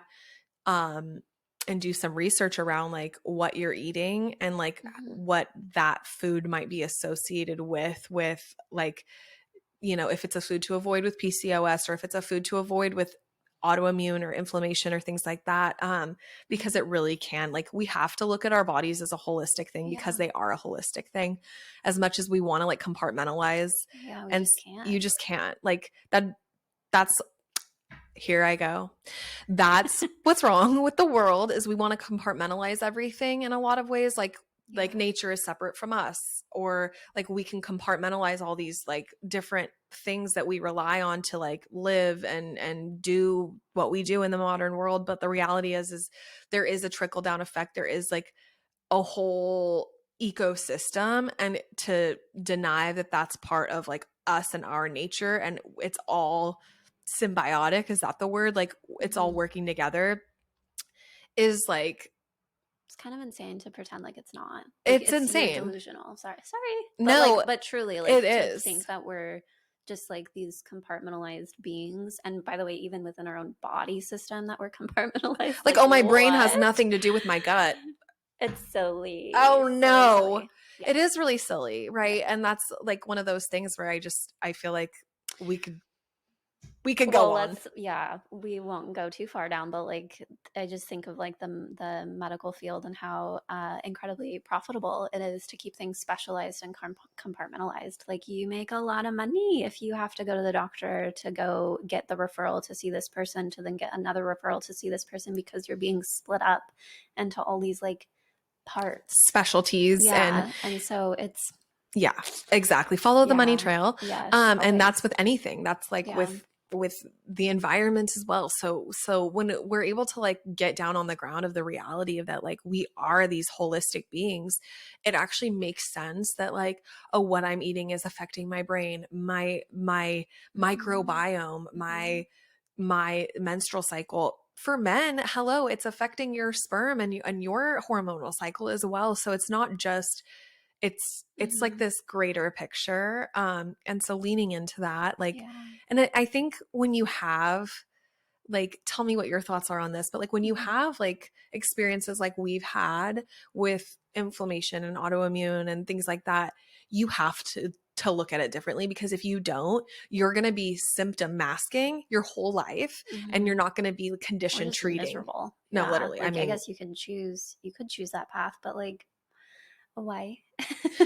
um and do some research around like what you're eating and like Hmm. what that food might be associated with like, you know, if it's a food to avoid with PCOS or if it's a food to avoid with autoimmune or inflammation or things like that. Because Hmm. it really can, like, we have to look at our bodies as a holistic thing because Yeah. they are a holistic thing as much as we want to like compartmentalize. Yeah. We And just you can't. just can't like that. That's here I go. That's what's wrong with the world is we want to compartmentalize everything in a lot of ways like Yeah. nature is separate from us or like we can compartmentalize all these like different things that we rely on to like live and do what we do in the modern world, but the reality is there is a trickle down effect. There is like a whole ecosystem, and to deny that that's part of like us and our nature and it's all symbiotic, is that the word, like it's all Hmm. working together, is like It's kind of insane to pretend like it's not. Like, it's it's, you're insane. delusional. Sorry, but like, No, but truly, it like, to is. think that we're just like these compartmentalized beings. And by the way, even within our own body system, that we're compartmentalized. Like, Like, oh, my brain has what? nothing to do with my gut. It's silly, Oh so no. silly. It Yes. is really silly, Yes. right? And that's like one of those things where I feel like we could we could go Well, on. yeah, we won't go too far down, but like, I just think of like the medical field and how incredibly profitable it is to keep things specialized and compartmentalized. Like, you make a lot of money if you have to go to the doctor to go get the referral to see this person, to then get another referral to see this person, because you're being split up into all these like parts. Specialties and Yeah, and so it's, yeah, exactly. Follow the money yeah, trail. yes, And that's always. with anything. That's like Yeah. with the environment as well. So when we're able to like get down on the ground of the reality of that, like we are these holistic beings, it actually makes sense that like, oh, what I'm eating is affecting my brain, my Hmm. microbiome, Hmm. my menstrual cycle. For men, hello, it's affecting your sperm and your hormonal cycle as well. So it's not just it's like Hmm. this greater picture, and so leaning into that, like, Yeah. and I think when you have like tell me what your thoughts are on this. But like when you Mhm. have like experiences like we've had with inflammation and autoimmune and things like that, you have to look at it differently, because if you don't, you're going to be symptom masking your whole life and you're Mhm. not going to be Or condition just treating. miserable. No, Yeah. literally. I Like I mean, guess you could choose that path, but like why?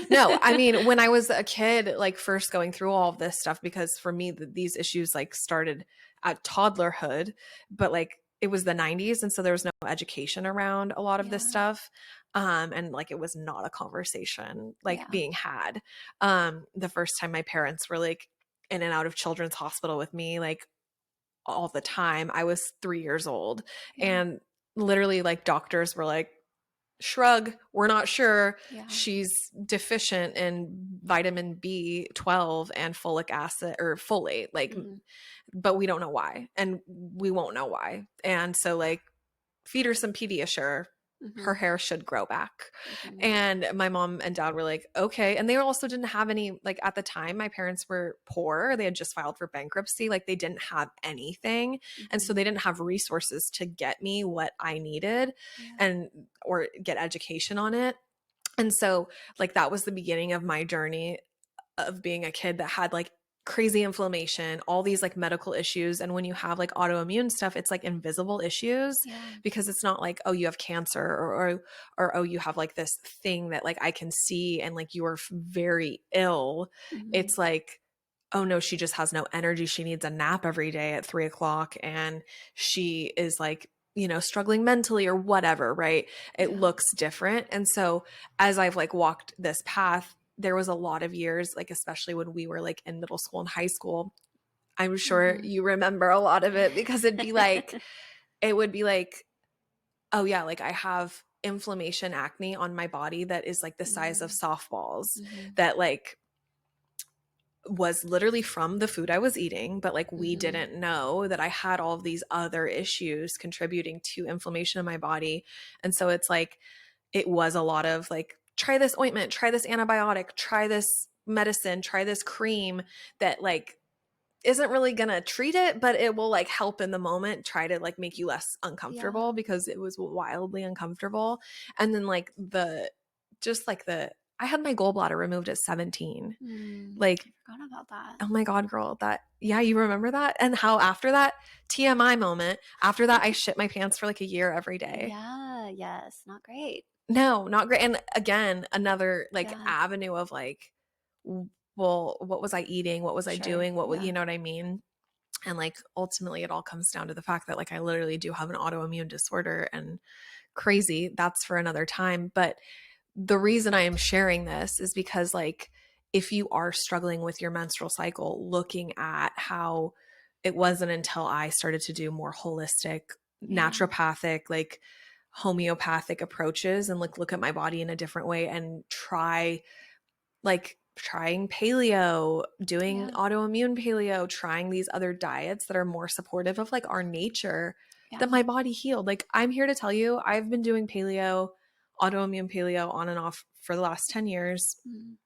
no, I mean, when I was a kid, like first going through all of this stuff, because for me, these issues like started at toddlerhood, but like it was the 90s. And so there was no education around a lot of this Yeah. stuff. And like it was not a conversation like Yeah. being had. The first time my parents were like in and out of children's hospital with me, like all the time, I was 3 years old. Yeah. And literally, like doctors were like, shrug, we're not sure. Yeah. She's deficient in vitamin B12 and folic acid or folate, like, Mhm. but we don't know why. And we won't know why. And so, like, feed her some Pediasure. Her Mhm. hair should grow back. Mhm. And my mom and dad were like, okay. And they also didn't have any, like, at the time, my parents were poor. They had just filed for bankruptcy. Like, they didn't have anything. And so Mhm. they didn't have resources to get me what I needed Yeah. and, or get education on it. And so, like, that was the beginning of my journey of being a kid that had like crazy inflammation, all these like medical issues. And when you have like autoimmune stuff, it's like invisible issues, Yeah. because it's not like, oh, you have cancer, or oh, you have like this thing that like I can see and like you are very ill. Mhm. It's like, oh no, she just has no energy. She needs a nap every day at 3 o'clock. And she is like, struggling mentally or whatever, right? It Yeah. looks different. And so as I've like walked this path, there was a lot of years, like especially when we were like in middle school and high school. I'm sure Mhm. you remember a lot of it, because it would be like, oh yeah, like I have inflammation acne on my body that is like the size of Mm. softballs, Mhm. that like was literally from the food I was eating, but like we Mhm. didn't know that I had all of these other issues contributing to inflammation in my body. And so it's like, it was a lot of like, try this ointment, try this antibiotic, try this medicine, try this cream that like isn't really going to treat it, but it will like help in the moment, try to like make you less Yeah. uncomfortable, because it was wildly uncomfortable. And then like I had my gallbladder removed at 17. Mm. Like, I forgot about that. oh my God, girl, yeah, you remember that? And how after that TMI moment, after that, I shit my pants for like a year every day. Yeah. Yes. Not great. No, not great. And again, another like Yeah. avenue of like, well, what was I eating? What was I Sure. doing? What was, Yeah. you know what I mean? And like ultimately it all comes down to the fact that like I literally do have an autoimmune disorder, and crazy. That's for another time. But the reason I am sharing this is because like if you are struggling with your menstrual cycle, looking at how it wasn't until I started to do more holistic, Yeah. naturopathic, like homeopathic approaches, and like look at my body in a different way and trying paleo, doing Yeah. autoimmune paleo, trying these other diets that are more supportive of like our nature, that Yeah. my body healed. Like I'm here to tell you, I've been doing paleo, autoimmune paleo on and off for the last 10 years. Mm.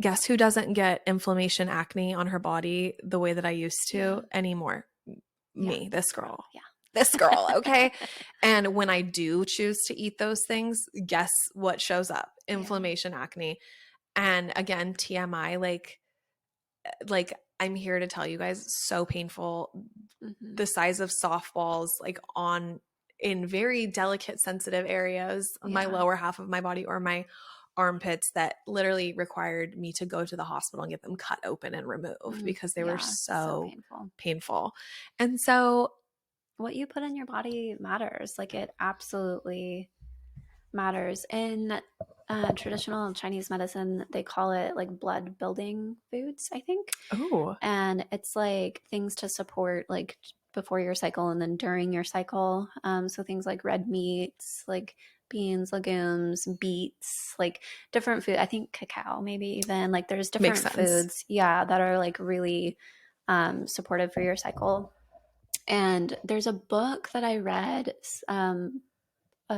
Guess who doesn't get inflammation, acne on her body the way that I used Yeah. to anymore? Yeah. Me, this This girl. girl. This Yeah. girl, okay? And when I do choose to eat those things, guess what shows up? Yeah. Inflammation, acne. And again, TMI, like I'm here to tell you guys, so painful. Mhm. The size of softballs, like on in very delicate, sensitive areas on my Yeah. lower half of my body, or my armpits, that literally required me to go to the hospital and get them cut open and removed Mm. because they were Yeah. So so painful. painful. And so, What you put in your body matters. Like it absolutely matters. In traditional Chinese medicine, they call it like blood building foods, I think. oh, And it's like things to support like before your cycle and then during your cycle. So things like red meats, like beans, legumes, beets, like different food. I think cacao, maybe even like there's makes different sense. foods, yeah, that are like really supportive for your cycle. And there's a book that I read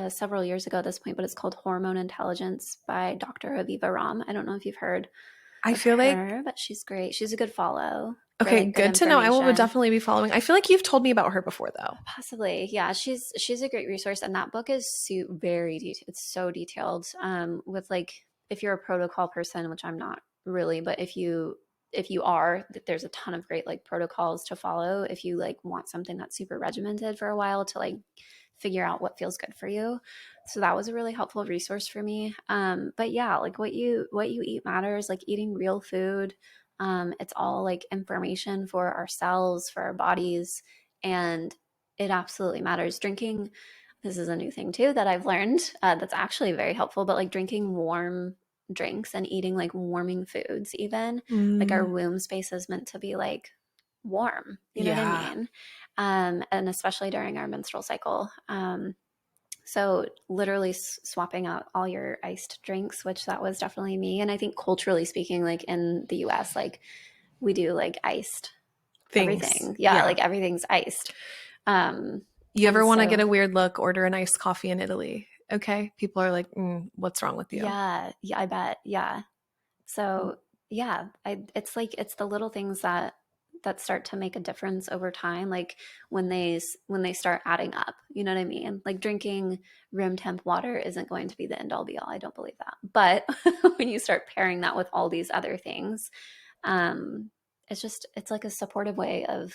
several years ago at this point, but it's called Hormone Intelligence by Dr. Aviva Ram. I don't know if you've heard. I of feel like her, but she's great. She's a good follow for okay, like good good to know. I will information. definitely be following. I feel like you've told me about her before though. Possibly, yeah. She's a great resource, and that book is very detailed. It's so detailed. With like if you're a protocol person, which I'm not really, but if you are, there's a ton of great like protocols to follow if you like want something that's super regimented for a while to like figure out what feels good for you. So that was a really helpful resource for me. But yeah, like what you eat matters. Like eating real food. It's all like information for ourselves, for our bodies, and it absolutely matters. Drinking, this is a new thing too that I've learned that's actually very helpful, but like drinking warm drinks and eating like warming foods, even like our Mm, womb space is meant to be like warm, you know what I yeah. mean? And especially during our menstrual cycle. So literally swapping out all your iced drinks, which that was definitely me. And I think culturally speaking, like in the US, like we do like iced Things. everything. Yeah, Yeah. like everything's iced. Um, You and ever want to get so, a weird look, order an iced coffee in Italy. Okay. People are like, what's wrong with you? yeah, I bet. Yeah. So, yeah, it's like it's the little things that start to make a difference over time, like when they start adding up. You know what I mean? Like drinking room temp water isn't going to be the end all be all. I don't believe that. But when you start pairing that with all these other things, um, it's like a supportive way of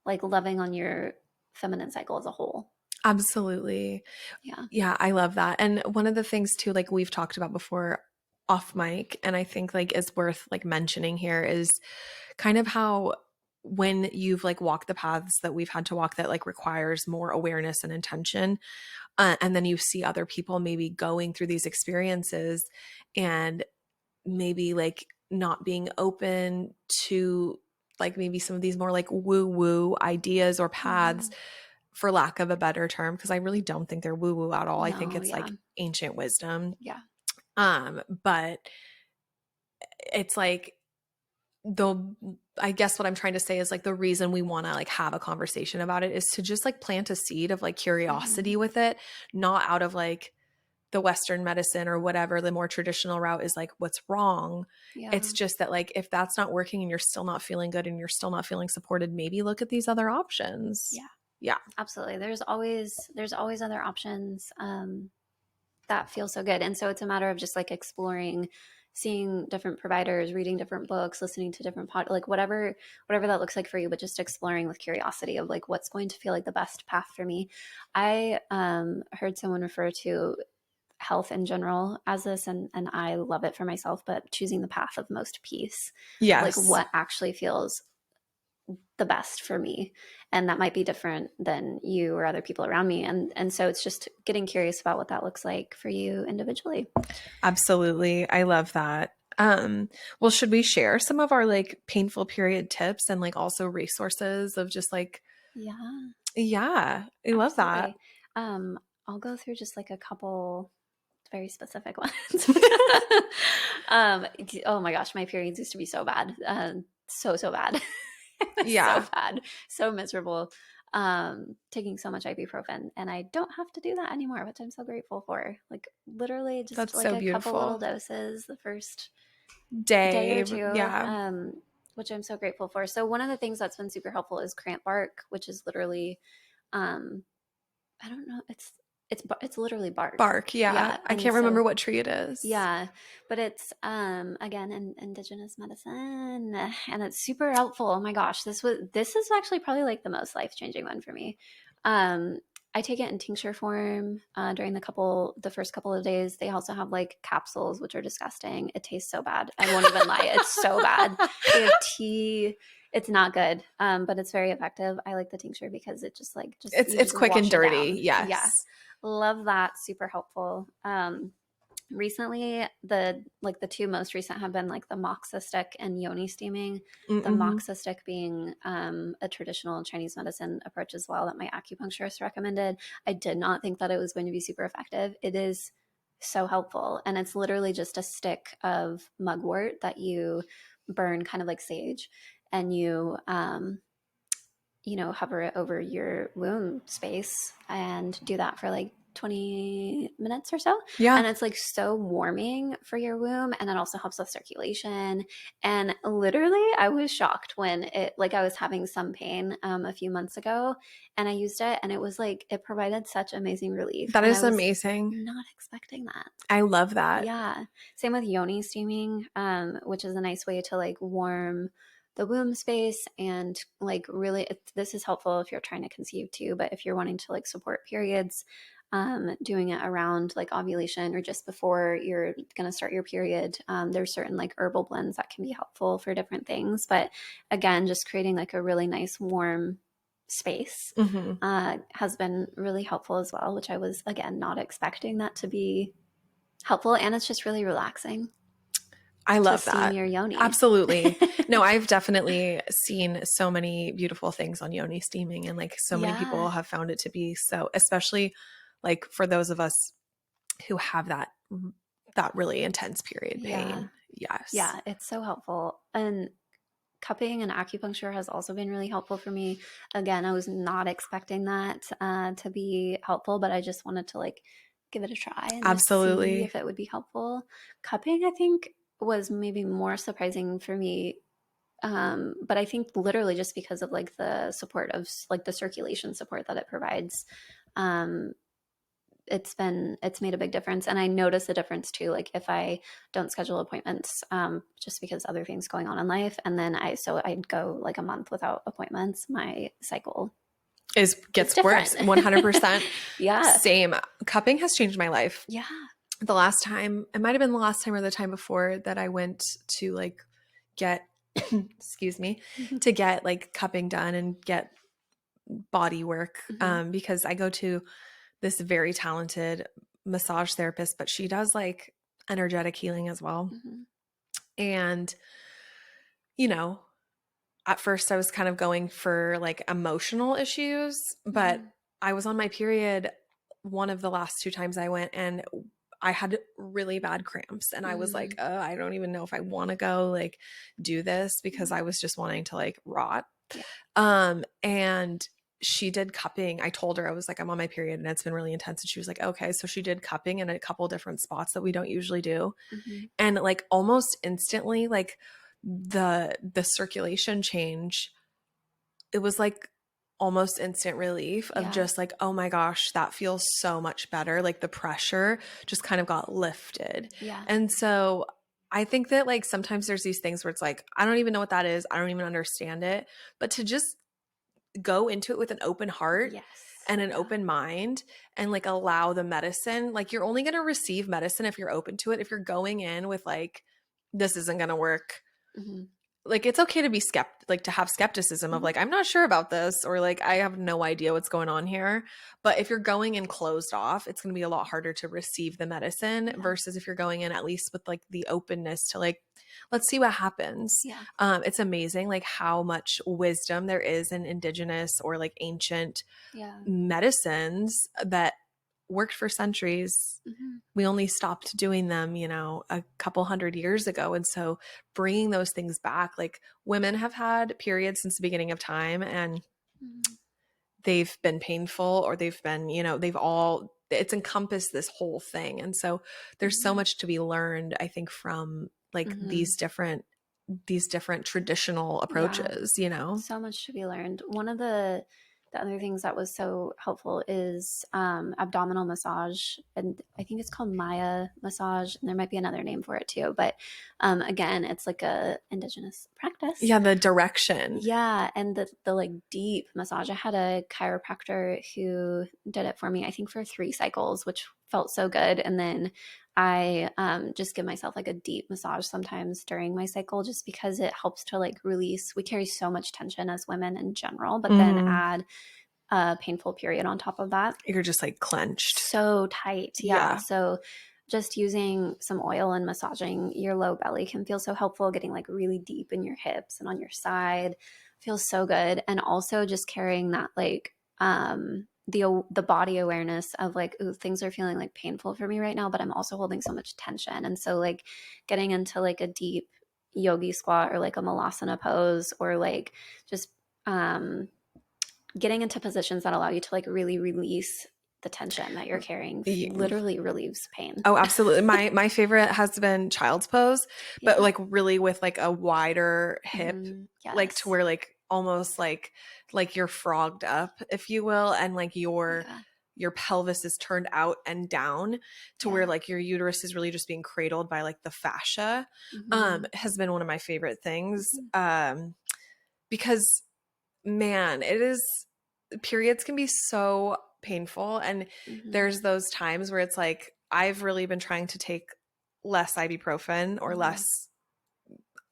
like loving on your feminine cycle as a whole. Absolutely. Yeah. Yeah, I love that. And one of the things too, like we've talked about before off mic, and I think like is worth like mentioning here is kind of how when you've like walked the paths that we've had to walk that like requires more awareness and intention, and then you see other people maybe going through these experiences and maybe like not being open to like maybe some of these more like woo woo ideas or paths Mhm. for lack of a better term, because I really don't think they're woo woo at all. I think No, it's yeah. like ancient wisdom. Yeah. But it's like the I guess what I'm trying to say is like the reason we want to like have a conversation about it is to just like plant a seed of like Mhm. curiosity with it, not out of like the Western medicine or whatever the more traditional route is like what's wrong. It's Yeah. just that like if that's not working and you're still not feeling good and you're still not feeling supported, maybe look at these other options. Yeah. Yeah. Absolutely. There's always other options that feel so good. And so it's a matter of just like exploring, seeing different providers, reading different books, listening to different like whatever that looks like for you, but just exploring with curiosity of like what's going to feel like the best path for me. I heard someone refer to health in general as this, and I love it for myself, but choosing the path of most peace, of like Yes. what actually feels the best for me, and that might be different than you or other people around me, and so it's just getting curious about what that looks like for you individually. Absolutely. I love that. Well, should we share some of our like painful period tips and like also resources of just like, Yeah, yeah, I love that. absolutely. um I'll go through just like a couple very specific ones. um oh my gosh, my periods used to be so bad, so bad. So Yeah, bad, so miserable, taking so much ibuprofen, and I don't have to do that anymore, which I'm so grateful for. Like literally just that's like so a couple little beautiful. doses the first day or Day. two, Yeah. which I'm so grateful for. So one of the things that's been super helpful is cramp bark, which is literally, um, I don't know, it's literally bark. Bark. Yeah. Yeah, I and can't so remember what tree it is. yeah, but it's again in indigenous medicine, and it's super helpful. Oh my gosh, this is actually probably like the most life-changing one for me. Um I take it in tincture form during the first couple of days. They also have like capsules, which are disgusting. It tastes so bad. I won't even lie. It's so bad. They have tea. It's not good, but it's very effective. I like the tincture because it just you It's just quick and wash it dirty. down. Yeah, Yes. love that. Super helpful. Recently the two most recent have been like the moxa stick and yoni steaming. The Mm-hmm. moxa stick being a traditional Chinese medicine approach as well that my acupuncturist recommended. I did not think that it was going to be super effective. It is so helpful, and it's literally just a stick of mugwort that you burn kind of like sage, and you know, hover it over your womb space and do that for like 20 minutes or so. Yeah. And it's like so warming for your womb. And it also helps with circulation. And literally, I was shocked when I was having some pain a few months ago and I used it and it was like, it provided such amazing relief. That And I is was amazing. not expecting that. I love that. Yeah. Same with yoni steaming, which is a nice way to like warm the womb space and like really this is helpful if you're trying to conceive too, but if you're wanting to like support periods, doing it around like ovulation or just before you're going to start your period, there's certain like herbal blends that can be helpful for different things. But again, just creating like a really nice warm space Hmm. has been really helpful as well, which I was again not expecting that to be helpful. And it's just really relaxing I to love steam that. your yoni. Absolutely. No, I've definitely seen so many beautiful things on yoni steaming, and like so many Yeah. people have found it to be so, especially like for those of us who have that really intense period Yeah. pain. Yes. Yeah. It's so helpful. And cupping and acupuncture has also been really helpful for me. Again, I was not expecting that to be helpful, but I just wanted to like give it a try and just see Absolutely. if it would be helpful. Cupping, I think, was maybe more surprising for me. But I think literally just because of like the support of like the circulation support that it provides. Um, it's made a big difference, and I notice a difference too, like if I don't schedule appointments, just because other things going on in life, and then I'd go like a month without appointments, my cycle Is is gets different. worse. 100%. Yeah. Same. Cupping has changed my life. Yeah. The last time, it might have been the last time or the time before that I went to like get excuse me, to get like cupping done and get body work, Mm-hmm. because I go to this very talented massage therapist, but she does like energetic healing as well. Mm-hmm. And, you know, at first I was kind of going for like emotional issues, but Mm-hmm. I was on my period one of the last two times I went, and I had really bad cramps, and I was like, Mm-hmm. I don't even know if I want to go like do this, because I was just wanting to like rot. Yeah. And she did cupping. I told her, I was like, I'm on my period and it's been really intense. And she was like, okay. So she did cupping in a couple different spots that we don't usually do. Mm-hmm. And like almost instantly, like the circulation change, it was like almost instant relief of Yeah. just like, oh my gosh, that feels so much better. Like the pressure just kind of got lifted. Yeah. And so I think that like sometimes there's these things where it's like, I don't even know what that is. I don't even understand it. But to just go into it with an open heart Yes. and an Yeah. open mind, and like allow the medicine, like you're only going to receive medicine if you're open to it. If you're going in with like, this isn't going to work, Mm-hmm. like it's okay to be like to have skepticism of Mm-hmm. like, I'm not sure about this, or like I have no idea what's going on here. But if you're going in closed off, it's going to be a lot harder to receive the medicine Yeah. versus if you're going in at least with like the openness to like, let's see what happens. Yeah. It's amazing like how much wisdom there is in indigenous or like ancient Yeah. medicines that worked for centuries. Mm-hmm. We only stopped doing them, a couple hundred years ago. And so bringing those things back, like women have had periods since the beginning of time, and Mm-hmm. they've been painful, or they've been, it's encompassed this whole thing. And so there's so Mm-hmm. much to be learned, I think, from like Mm-hmm. these different traditional Yeah. approaches. So much to be learned. One of the other things that was so helpful is abdominal massage, and I think it's called Maya massage, and there might be another name for it too. But again, it's like a indigenous practice. Yeah, the direction. Yeah, and the like deep massage. I had a chiropractor who did it for me, I think for 3 cycles, which felt so good. And then I just give myself like a deep massage sometimes during my cycle, just because it helps to like release. We carry so much tension as women in general, but then Mhm. add a painful period on top of that. You're just like clenched. So tight. Yeah. Yeah. So just using some oil and massaging your low belly can feel so helpful, getting like really deep in your hips and on your side feels so good. And also just carrying that like the body awareness of like, ooh, things are feeling like painful for me right now, but I'm also holding so much tension. And so like getting into like a deep yogi squat or like a malasana pose, or like just getting into positions that allow you to like really release the tension that you're carrying Yeah. literally relieves pain. Oh, absolutely. My favorite has been child's pose, but Yeah. like really with like a wider hip, like to Yes. where like almost like you're frogged up, if you will, and like Yeah. your pelvis is turned out and down to where Yeah. like your uterus is really just being cradled by like the fascia. Has been one of my favorite things. Because man, it is periods can be so painful, and there's those times where it's like I've really been trying to take less ibuprofen or less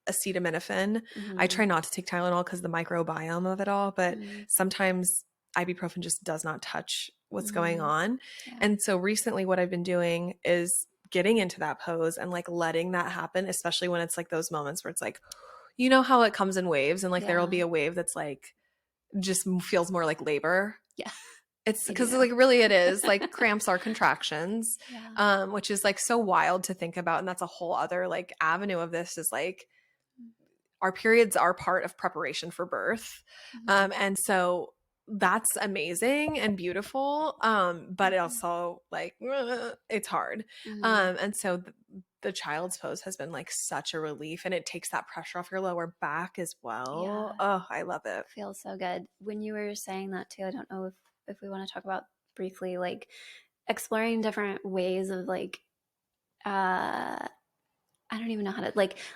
acetaminophen. I try not to take Tylenol because the microbiome of it all, but sometimes ibuprofen just does not touch what's going on. Yeah. And so recently what I've been doing is getting into that pose and like letting that happen, especially when it's like those moments where it's like, you know how it comes in waves, and like there'll Yeah. be a wave that's like just feels more like labor. Yeah. It's I because do. like really it is like cramps are contractions, Yeah. which is like so wild to think about. And that's a whole other like avenue of this is like our periods are part of preparation for birth. And so that's amazing and beautiful. But it also like it's hard. And so the child's pose has been like such a relief, and it takes that pressure off your lower back as well. Yeah. Oh, I love it. Feels so good. When you were saying that too, I don't know if we want to talk about briefly like exploring different ways of like I don't even know how to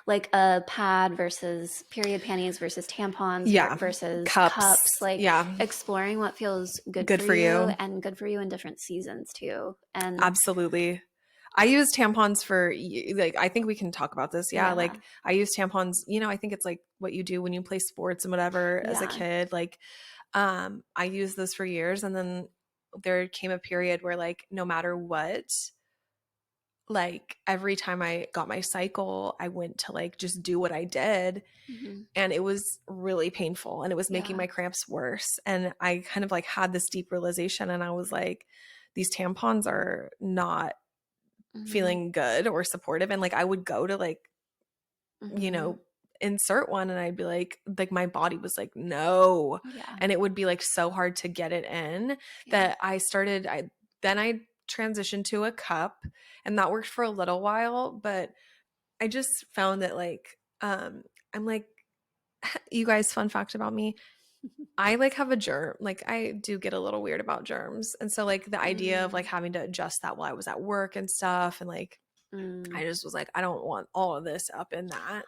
like a pad versus period panties versus tampons Yeah. versus Cups. cups, like Yeah. exploring what feels good Good for for you you. and good for you in different seasons too. And Absolutely. I use tampons for like I think we can talk about this. Yeah, yeah, like I use tampons, I think it's like what you do when you play sports and whatever as a yeah, kid. Like I used this for years, and then there came a period where like no matter what, like every time I got my cycle, I went to like just do what I did, and it was really painful, and it was making yeah, my cramps worse. And I kind of like had this deep realization, and I was like, these tampons are not feeling good or supportive. And like I would go to like, you know, insert one, and I'd be like my body was like, no. yeah, And it would be like so hard to get it in yeah, that I transitioned to a cup, and that worked for a little while. But I just found that like, I'm like, you guys, fun fact about me, I like have a germ, like I do get a little weird about germs. And so like the idea of like having to adjust that while I was at work and stuff, and like mm. I just was like, I don't want all of this up in that.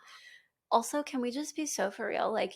Also, can we just be so for real? Like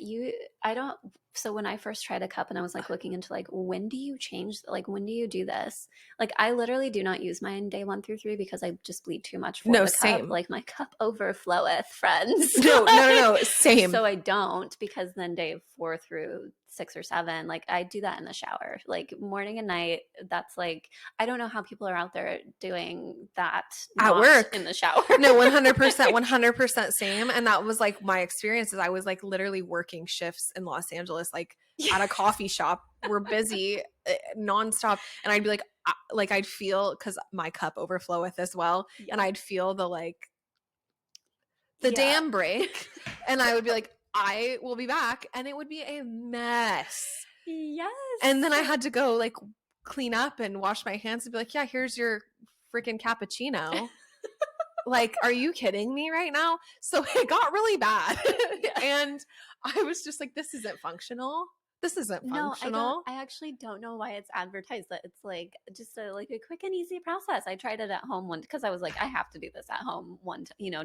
I don't, so when I first tried a cup and I was like looking into like, when do you change, like, when do you do this? Like, I literally do not use mine day 1 through 3 because I just bleed too much for No, the cup. same. Like, my cup overfloweth, friends. No, no, no, no, So same. I don't, because then day 4 through 6 or 7, like, I do that in the shower, like morning and night. That's like, I don't know how people are out there doing that At not work. in the shower. No, 100%, 100% same. And that was like my experience is I was like literally working shifts in Los Angeles, like at a coffee shop. We're busy nonstop. And I'd be like I'd feel, because my cup overfloweth as well. And Yeah. I'd feel the Yeah. dam break. And I would be like, I will be back. And it would be a mess. And then I Yes. had to go like clean up and wash my hands and be like, yeah, here's your freaking cappuccino. Like, are you kidding me right now? So it got really bad. Yeah. And I was just like, this isn't functional. This isn't No, I don't. functional. I actually don't know why it's advertised that it's like just a quick and easy process. I tried it at home one because I was like, I have to do this at home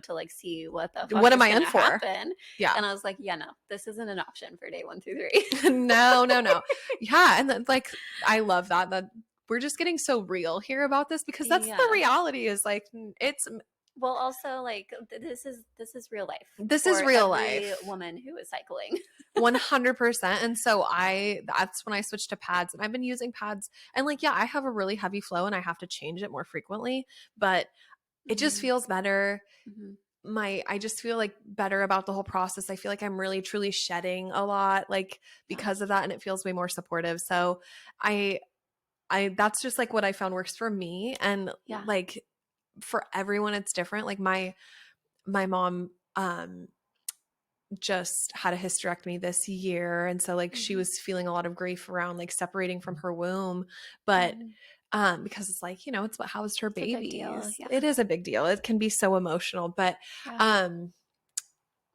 to like see what the fuck What am is I in gonna for? happen. Yeah. And I was like, yeah, no, this isn't an option for day 1 through 3. No, no, no. Yeah. And then, like, I love that we're just getting so real here about this, because that's the Yeah. reality is like, it's, Well, also like this is real life this is for real every life. woman who is cycling. 100%. And so that's when I switched to pads, and I've been using pads, and like, yeah, I have a really heavy flow and I have to change it more frequently, but it just feels better. Mhm. I just feel like better about the whole process. I feel like I'm really truly shedding a lot, like Yeah. because of that, and it feels way more supportive. So I that's just like what I found works for me. And Yeah. like for everyone it's different. Like my mom just had a hysterectomy this year, and so like she Mhm. was feeling a lot of grief around like separating from her womb. But Mhm. because it's like, you know, it's what housed her It's a big deal. babies. Yeah. It is a big deal. It can be so emotional. But Yeah. um,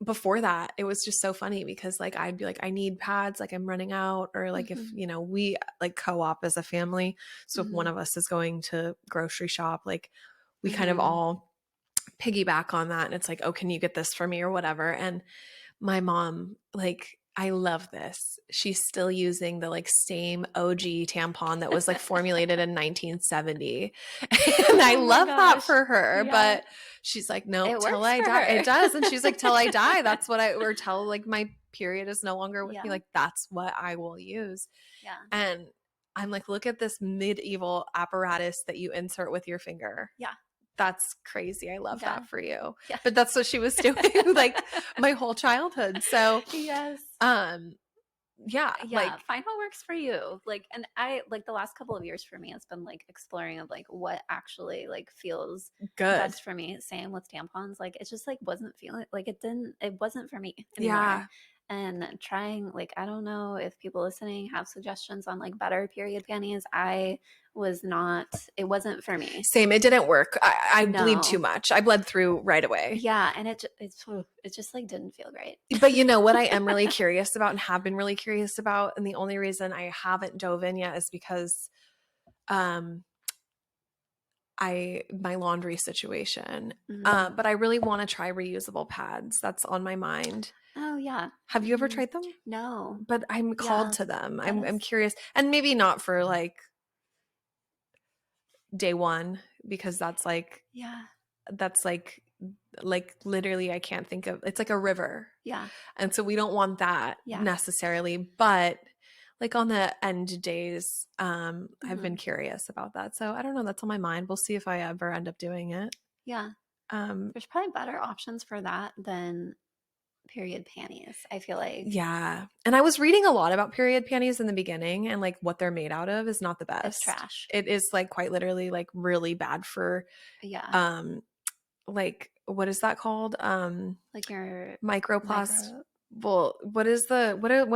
before that, it was just so funny because like I'd be like, I need pads, like I'm running out, or like if, Mm-hmm. you know, we like co-op as a family. So if Mm-hmm. one of us is going to grocery shop, like we kind of Mm-hmm. all piggyback on that. And it's like, oh, can you get this for me or whatever? And my mom, like, I love this. She's still using the like same OG tampon that was like formulated in 1970. And I Oh my love that gosh. for her. Yeah. But she's like, nope, It till works I for die. her. It does. And she's like, till I die, that's what or till like my period is no longer with me. Yeah. Like, that's what I will use. Yeah. And I'm like, look at this medieval apparatus that you insert with your finger. Yeah. That's crazy. I love Yeah. that for you. Yeah. But that's what she was doing like my whole childhood. So, Yes. um, yeah, Yeah, like find what works for you. Like, and I like the last couple of years for me, it's been like exploring of like what actually like feels good. best for me. Same with tampons. Like, it just like wasn't feeling like it wasn't for me anymore. Yeah. And trying, like, I don't know if people listening have suggestions on like better period panties. I was not, it wasn't for me. Same. It didn't work. I bleed too No. much. I bled through right away. Yeah. And it just like didn't feel great. But you know what I am really curious about and have been really curious about, and the only reason I haven't dove in yet is because um my laundry situation. Mm. But I really want to try reusable pads. That's on my mind. Oh, yeah. Have you ever Hmm. tried them? No. But I'm called Yeah. to them. That I'm is, curious. And maybe not for like day one, because yeah. that's like literally I can't think of, it's like a river. Yeah. And so we don't want that Yeah. necessarily, but like on the end days, I've been Hmm. curious about that. So I don't know, that's on my mind. We'll see if I ever end up doing it. Yeah. Um, There's probably better options for that than period panties, I feel like. yeah. And I was reading a lot about period panties in the beginning, and like what they're made out of is not the It's best. trash. It is like quite literally like really bad for Yeah. um like what is that called? Like your Microplast. micro. Well, what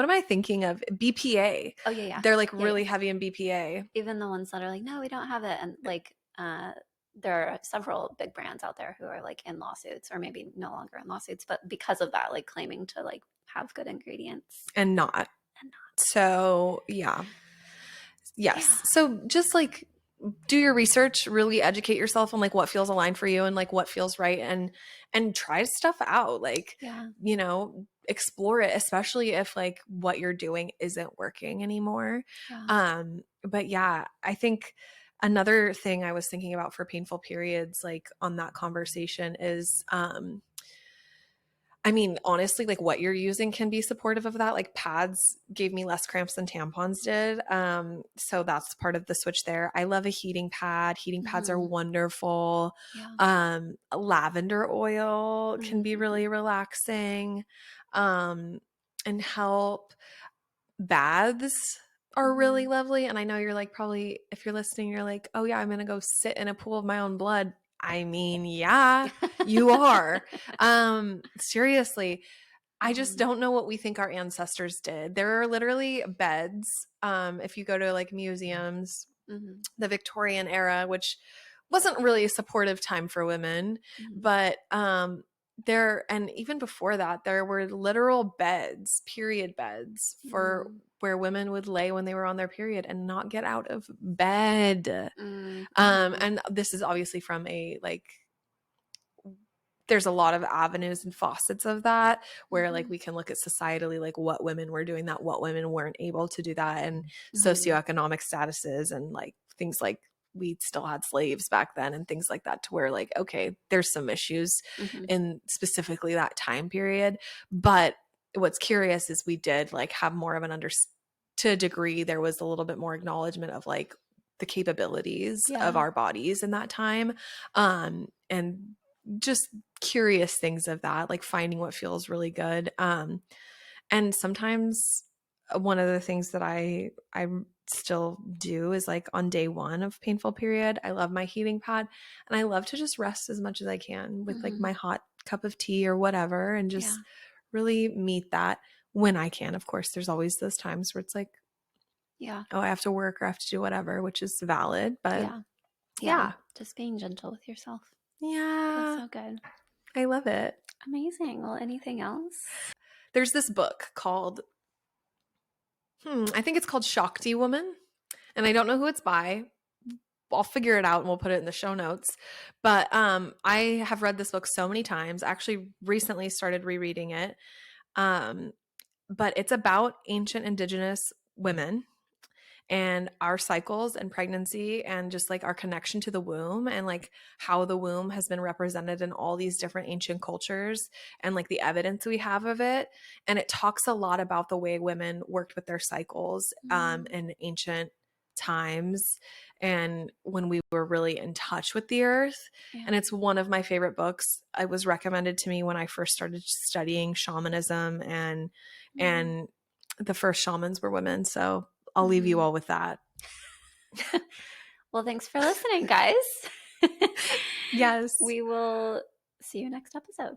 am I thinking of? BPA. Oh, yeah. Yeah. They're like Yeah. really Yeah. heavy in BPA. Even the ones that are like, no, we don't have it. And like, there are several big brands out there who are like in lawsuits or maybe no longer in lawsuits, but because of that, like claiming to like have good ingredients And not. and not. So, yeah. Yeah. Yes. So just like do your research, really educate yourself on like what feels aligned for you and like what feels right, and try stuff out. Like, Yeah. you know, explore it, especially if like what you're doing isn't working anymore. Yeah. But yeah, I think another thing I was thinking about for painful periods, like on that conversation, is I mean, honestly, like what you're using can be supportive of that. Like pads gave me less cramps than tampons did. So that's part of the switch there. I love a heating pad. Heating pads are Hmm. wonderful. Yeah. Lavender oil can be Hmm. really relaxing, and help. Baths are really Hmm. lovely. And I know you're like, probably if you're listening, you're like, oh yeah, I'm going to go sit in a pool of my own blood. I mean, yeah, you are. Seriously, I just Hmm. don't know what we think our ancestors did. There are literally beds. If you go to like museums, Hmm. the Victorian era, which wasn't really a supportive time for women, Hmm. but there, and even before that, there were literal beds, period beds, for Hmm. where women would lay when they were on their period and not get out of bed. Hmm. And this is obviously from a like, there's a lot of avenues and facets of that where like Hmm. we can look at societally like what women were doing that, what women weren't able to do that, and Hmm. socioeconomic statuses, and like things like we still had slaves back then and things like that, to where like, okay, there's some issues Hmm. in specifically that time period. But what's curious is we did like have more of an to a degree, there was a little bit more acknowledgement of like the capabilities of Yeah. our bodies in that time, and just curious things of that, like finding what feels really good. And sometimes one of the things that I still do is like on day one of painful period, I love my heating pad, and I love to just rest as much as I can with like Hmm. my hot cup of tea or whatever, and Yeah. just really meet that when I can. Of course, there's always those times where it's like, Yeah. oh, I have to work or I have to do whatever, which is valid. But Yeah. Yeah. yeah. Just being gentle with yourself feels Yeah. so good. I love it. Amazing. Well, anything else? There's this book called, I think it's called Shakti Woman. And I don't know who it's by. I'll figure it out and we'll put it in the show notes. But I have read this book so many times. I actually recently started rereading it. Um, but it's about ancient indigenous women and our cycles and pregnancy and just like our connection to the womb and like how the womb has been represented in all these different ancient cultures and like the evidence we have of it. And it talks a lot about the way women worked with their cycles Mm, in ancient times and when we were really in touch with the earth. yeah. And it's one of my favorite books. It was recommended to me when I first started studying shamanism, Mm, and the first shamans were women. So I'll leave you hmm. all with that. Well, thanks for listening, guys. Yes. We will see you next episode.